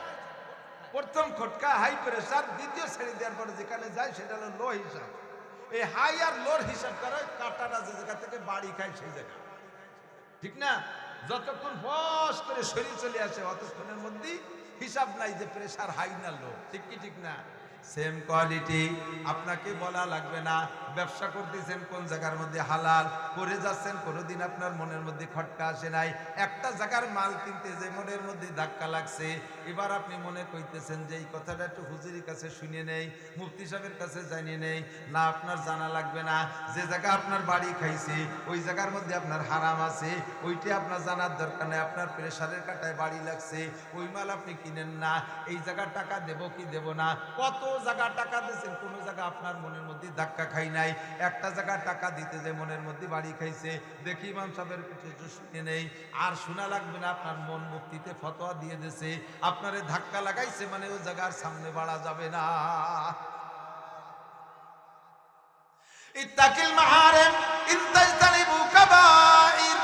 প্রথম খটকা হাই প্রেসার, দ্বিতীয় ছেড়ে দেওয়ার পরে যেখানে যায় সেটা হলো লো হিসাব। এই হাই আর লোর হিসাব করে কাঁটাটা যে জায়গা থেকে বাড়ি খায় সেই জায়গা, ঠিক না? যতক্ষণ ফস করে শরীর চলে আসে অতক্ষণের মধ্যে হিসাব নাই যে প্রেসার হাই না লো, ঠিক কি ঠিক না? সেম কোয়ালিটি, আপনাকে বলা লাগবে না। ব্যবসা করতেছেন কোন জায়গার মধ্যে হালাল করে যাচ্ছেন, কোনোদিন আপনার মনের মধ্যে খটকা আসে নাই। একটা জায়গার মাল কিনতে যে মনের মধ্যে ধাক্কা লাগছে, এবার আপনি মনে কইতেছেন যে এই কথাটা একটু হুজুরের কাছে শুনে নেই, মুফতি সাহেবের কাছে জানিয়ে নেই। না, আপনার জানা লাগবে না। যে জায়গা আপনার বাড়ি খাইছে ওই জায়গার মধ্যে আপনার হারাম আছে, ওইটা আপনার জানার দরকার নেই। আপনার প্রেসারের কাটায় বাড়ি লাগছে, ওই মাল আপনি কিনেন না। এই জায়গার টাকা দেব কি দেব না, কত জায়গা টাকা দিয়েছেন, কোনো জায়গা আপনার মনের মধ্যে ধাক্কা খাই নাই। একটা জায়গা টাকা দিতে যে মনের মধ্যে বাড়ি খাইছে, দেখি ইমাম সাহেবের কিছু শুনে নেই, আর শোনা লাগবে না। আপনার মন মুক্তিতে ফতোয়া দিয়ে দিয়েছে, আপনারে ধাক্কা লাগাইছে মানে ওই জায়গার সামনে বাড়া যাবে না। ইত্তাকিল মাহারিম ইনতাজতানিবু কাবাইর।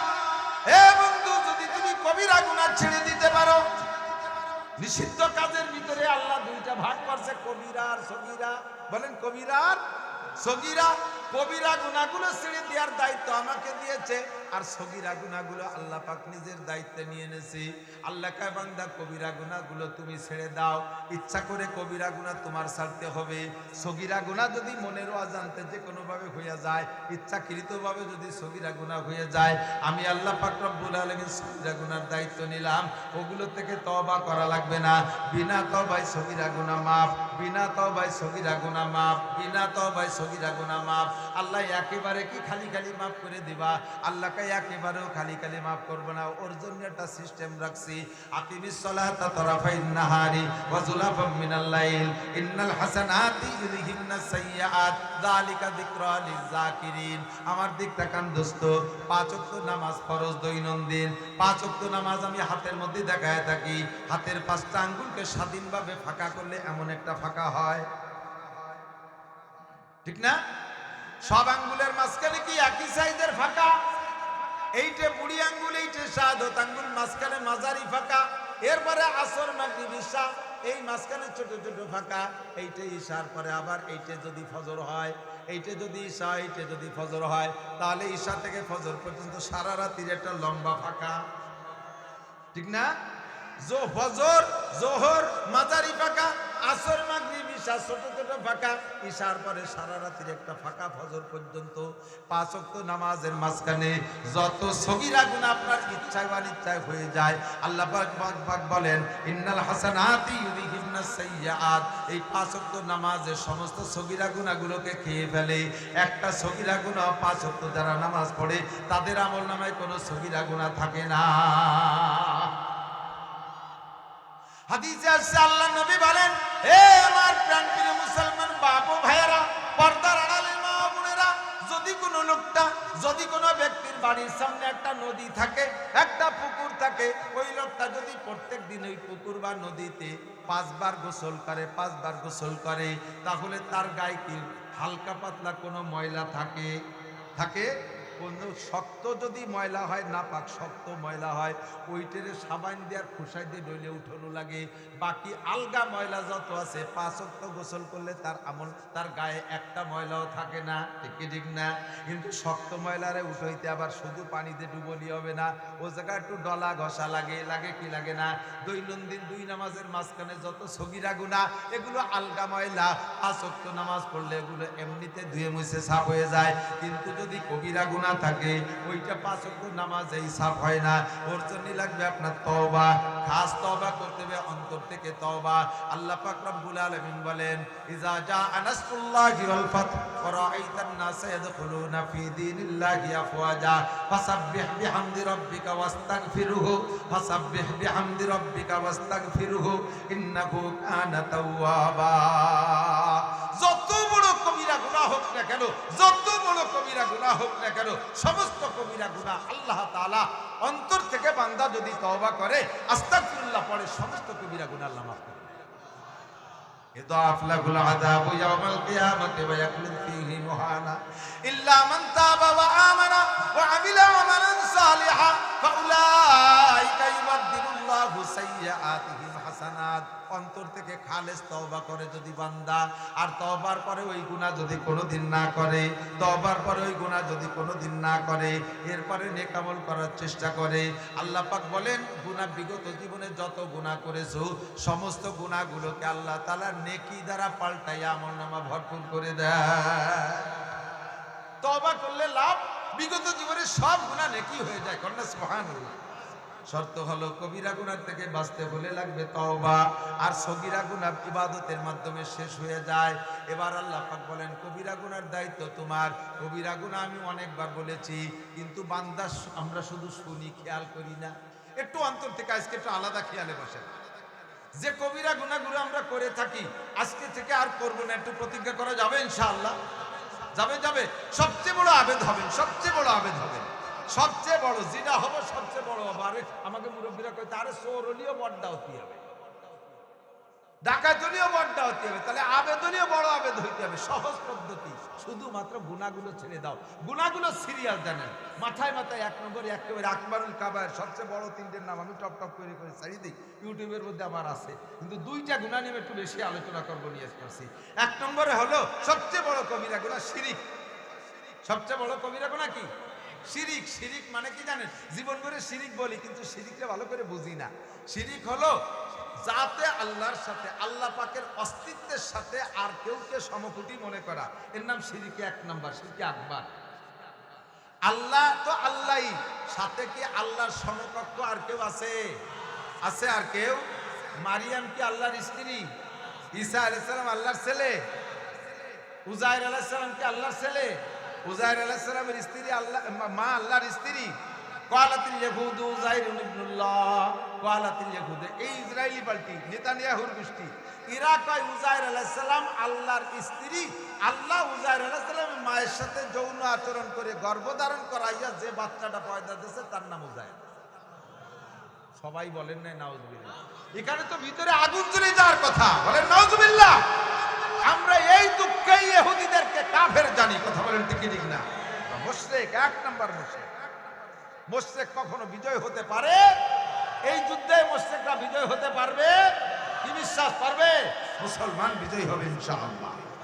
হে বন্ধু, যদি তুমি কবিরা গুনাহ ছেড়ে দিতে পারো নিষিদ্ধ কাজের ভিতরে আল্লাহ দুইটা ভাগ করছে, কবিরা আর সগীরা। বলেন কবিরা আর সগীরা। কবিরা গুনাহগুলো ছেড়ে দেওয়ার দায়িত্ব আমাকে দিয়েছে, আর সগীরা গুনাহগুলো আল্লাহ পাক নিজের দায়িত্বে নিয়ে এনেছি। আল্লাহ কয় বান্দা কবিরা গুনাহগুলো তুমি ছেড়ে দাও। ইচ্ছা করে কবিরা গুনাহ তোমার ছাড়তে হবে। সগীরা গুনাহ যদি মনের অজান্তে যে কোনোভাবে হয়ে যায়, ইচ্ছাকৃতভাবে যদি সগীরা গুনাহ হয়ে যায়, আমি আল্লাহ পাক রব্বুল আলামিন সগীরা গুনার দায়িত্ব নিলাম। ওগুলো থেকে তওবা করা লাগবে না। বিনা তওবায় সগীরা গুনাহ মাফ, বিনা তওবায় সগীরা গুনাহ মাফ, বিনা তওবায় সগীরা গুনাহ মাফ। আল্লাহ একেবারে কি খালি খালি মাফ করে দিবা? আল্লাহকে একেবারেও খালি খালি মাফ করব না। ওর জন্য একটা সিস্টেম রাখছি, আকিমিস সালাতা তারাফাইন নাহারি ওয়া যুলাফাম মিনাল লাইল ইন্নাল হাসানাতি ইউযহিবনাস সাইয়্যাত যালিকা যিকরা লিয-যাকিরিন। আমার দিক তাকান দোস্ত, 5 ওয়াক্ত নামাজ ফরজ দৈনন্দিন। 5 ওয়াক্ত নামাজ আমি হাতের মধ্যে দেখায় থাকি। হাতের 5টা আঙ্গুলকে স্বাধীনভাবে ফাঁকা করলে এমন একটা ফাঁকা হয়, ঠিক না? সব আঙ্গুলের মাঝখানে কি একই সাইজের ফাঁকা? এইটা বুড়ি আঙ্গুল, এইটা শাহাদত আঙ্গুল, মাঝখানে মাঝারি ফাঁকা। এরপরে আসর মাগরিব ঈশা, এই মাঝখানে ছোট ছোট ফাঁকা। এইটা ঈশার পরে আবার এইটা যদি ফজর হয়, এইটা যদি ঈশা, এইটা যদি ফজর হয়, তাহলে ঈশা থেকে ফজর পর্যন্ত সারা রাতের একটা লম্বা ফাঁকা, ঠিক না? ফজর জোহর মাঝারি ফাঁকা, আসর মাগরিব ঈশা ছোট ছোট ফাঁকা, ঈশার পরে সারা রাতের একটা ফাঁকা ফজর পর্যন্ত। 5 ওয়াক্ত নামাজের মাঝখানে যত সগীরা গুনাহ আপনার ইচ্ছায় বা অনিচ্ছায় হয়ে যায়, আল্লাহ পাক বলেন ইন্নাল হাসানাতি ইউযহিবনাস সাইয়্যাত। এই 5 ওয়াক্ত নামাজের সমস্ত সগীরা গুনাহগুলোকে খেয়ে ফেলে। একটা সগীরা গুনাহ 5 ওয়াক্ত যারা নামাজ পড়ে তাদের আমলনামায় কোনো সগীরা গুনাহ থাকে না। হাদিসে আছে আল্লাহ নবী বলেন, হে আমার প্রাণপ্রিয় মুসলমান বাপ ও ভাইয়েরা, পর্দার আড়ালের মা ও বোনেরা, যদি কোনো ব্যক্তির বাড়ির সামনে একটা নদী থাকে, একটা পুকুর থাকে, ওই লোকটা যদি প্রত্যেক দিন ওই পুকুর বা নদীতে 5 বার গোসল করে, 5 বার গোসল করে, তাহলে তার গায়ে কি হালকা পাতলা কোনো ময়লা থাকে? কোনো শক্ত যদি ময়লা হয়, না পাক শক্ত ময়লা হয়, ওইটারে সাবান দেওয়ার খুশাই দিয়ে ডইলে উঠানো লাগে। বাকি আলগা ময়লা যত আছে 5 ওয়াক্ত গোসল করলে তার আমল, তার গায়ে একটা ময়লাও থাকে না, ঠিক না? কিন্তু শক্ত ময়লারে উঠাইতে আবার শুধু পানিতে ডুবলি হবে না, ও জায়গায় একটু ডলা ঘষা লাগে কি লাগে না? দৈনন্দিন 2 নামাজের মাঝখানে যত সগীরা গুনাহ, এগুলো আলগা ময়লা। 5 ওয়াক্ত নামাজ পড়লে এগুলো এমনিতে ধুয়ে মুছে সাফ হয়ে যায়। কিন্তু যদি কবিরা গুনাহ থাকে, ওইটা 5 ওয়াক্ত নামাজেই সাফ হয় না। ওর জন্য লাগবে আপনার তওবা, খাস তওবা করতে হবে, অন্তর থেকে তওবা। আল্লাহ পাক রব্বুল আলামিন বলেন, ইজা জাআ নাসরুল্লাহি ওয়াল ফাতহ ওয়া রাআইতান নাসা ইয়াদখুলুনা ফি দীনিল্লাহি আফওয়াজা ফাসাব্বিহ বিহামদি রাব্বিকা ওয়াস্তাগফিরহু ইন্নাহু কানা তাওয়াবা। যত বড় কবিরা গুনাহ হোক না কেন, যত বড় কবিরা গুনাহ হোক না কেন, সমস্ত কবিরা গুনাহ আল্লাহ তাআলা অন্তর থেকে বান্দা যদি তওবা করে, আস্তাগফিরুল্লাহ পড়ে, সমস্ত কবিরা গুনাহ আল্লাহ মাফ করে। ইদাফ লাহুল আযাবু ইয়াওমাল কিয়ামাতি ওয়া ইয়াখলুদ ফীহি মুহানা ইল্লা মান তাবা ওয়া আমানা ওয়া আমিলা আমালান সালিহা ফাউলাইকা ইউবাদদিলুল্লাহু সাইয়্যাতিহিম হাসানাত। অন্তর থেকে খালেস তওবা করে যদি বান্দা, আর তওবার পরে ওই গুনাহ যদি কোনোদিন না করে, তওবার পরে ওই গুনাহ যদি কোনোদিন না করে, এরপরে নেক আমল করার চেষ্টা করে, আল্লাহ পাক বলেন গুনাহ, বিগত জীবনে যত গুনাহ করেছো সমস্ত গুনাহগুলোকে আল্লাহ তাআলা নেকি দ্বারা পাল্টাইয়া আমলনামা ভরপুর করে দেয়। তওবা করলে লাভ, বিগত জীবনে সব গুনাহ নেকি হয়ে যায়। কন্যা সুবহানাল্লাহ। শর্ত হলো কবিরা গুনাহ থেকে বাঁচতে হলে লাগবে তওবা, আর সগীরা গুনাহ ইবাদতের মাধ্যমে শেষ হয়ে যায়। এবার আল্লাহ পাক বলেন কবিরা গুনার দায়িত্ব তোমার। কবিরা গুনাহ আমি অনেকবার বলেছি, কিন্তু বান্দা আমরা শুধু শুনি, খেয়াল করি না। একটু অন্তর থেকে আজকে একটু আলাদা খেয়ালে বসেন, যে কবিরা গুনাহগুলো আমরা করে থাকি আজকে থেকে আর করব না, একটু প্রতিজ্ঞা করা যাবে ইনশাআল্লাহ? যাবে। সবচেয়ে বড় আবেদ হবেন, সবচেয়ে বড় আবেদ হবেন, সবচেয়ে বড় জিনা হবে, সবচেয়ে বড় হবে। আরে আমাকে মুরব্বীরা কয়, তারে সোর হলিও বড় দাওয়াতি হবে। ডাকাতনীয় বড়টা হতে হবে, তাহলে আবেদনীয় বড় আবেদ হইতে হবে। সহজ পদ্ধতি, শুধুমাত্র গুনাহগুলো ছেড়ে দাও। গুনাহগুলো সিরিয়াল জানেন, মাথায় মাথায় এক নম্বরে একেবারে আকবারুল কাবায়ের সবচেয়ে বড় তিনটের নাম আমি টপ টপ করে করে ছাড়ি দিই, ইউটিউবের মধ্যে আমার আছে, কিন্তু দুইটা গুনাহ নিয়ে একটু বেশি আলোচনা করবো নিয়ে আসছি। এক নম্বরে হলো সবচেয়ে বড় কবিরা গুনাহ শিরিক। সবচেয়ে বড় কবিরা গুনাহ কি? শিরিক। শিরিক মানে কি জানেন? জীবন ভরে শিরিক বলি, কিন্তু শিরিকটা ভালো করে বুঝি না। শিরিক হলো যাতে আল্লাহর সাথে, আল্লাহ পাকের অস্তিত্বের সাথে আর কেউকে সমকুটি মনে করা, এর নাম শিরিকে এক নাম্বার, শিরকে আকবার। আল্লাহ তো আল্লাহই, সাথে কি আল্লাহর সমকক্ষ আর কেউ আছে? আছে আর কেউ? মারিয়াম কি আল্লাহর স্ত্রী? ঈসা আলাইহিস সালাম আল্লাহর ছেলে? উজাইর আলাইহিস সালাম কি আল্লাহর ছেলে? উজাইর আলাইহিস সালামের স্ত্রী আল্লাহ, মা আল্লাহর স্ত্রী। ক্বালাতিল ইয়াহুদু উযাইরুন ইবনুল্লাহ, ক্বালাতিল ইয়াহুদ, এই ইসরায়েলি পাল্টি নেতানিয়াহুর গোষ্ঠী, এরা কয় উজাইর আলাইহিস সালাম আল্লাহর স্ত্রী। আল্লাহ উজাইর আলাইহিস সালামের মায়ের সাথে যৌন আচরণ করে গর্ভধারণ করাইয়া যে বাচ্চাটা পয়দা দিয়েছে তার নাম উজাইর। সবাই বলেন না নাউজুবিল্লাহ? এখানে তো ভিতরে আগুন জ্বলে যাওয়ার কথা, বলেন নাউজুবিল্লাহ। আমরা এই দুঃখেই ইহুদিদেরকে কাফের জানি, কথা বলেন ঠিক ঠিক না? মুশরিক, এক নাম্বার মুশরিক। মুশরিক কখনো বিজয় হতে পারে? এই যুদ্ধে মুশরিকরা বিজয় হতে পারবে? কি বিশ্বাস পারবে? মুসলমান বিজয় হবে ইনশাআল্লাহ।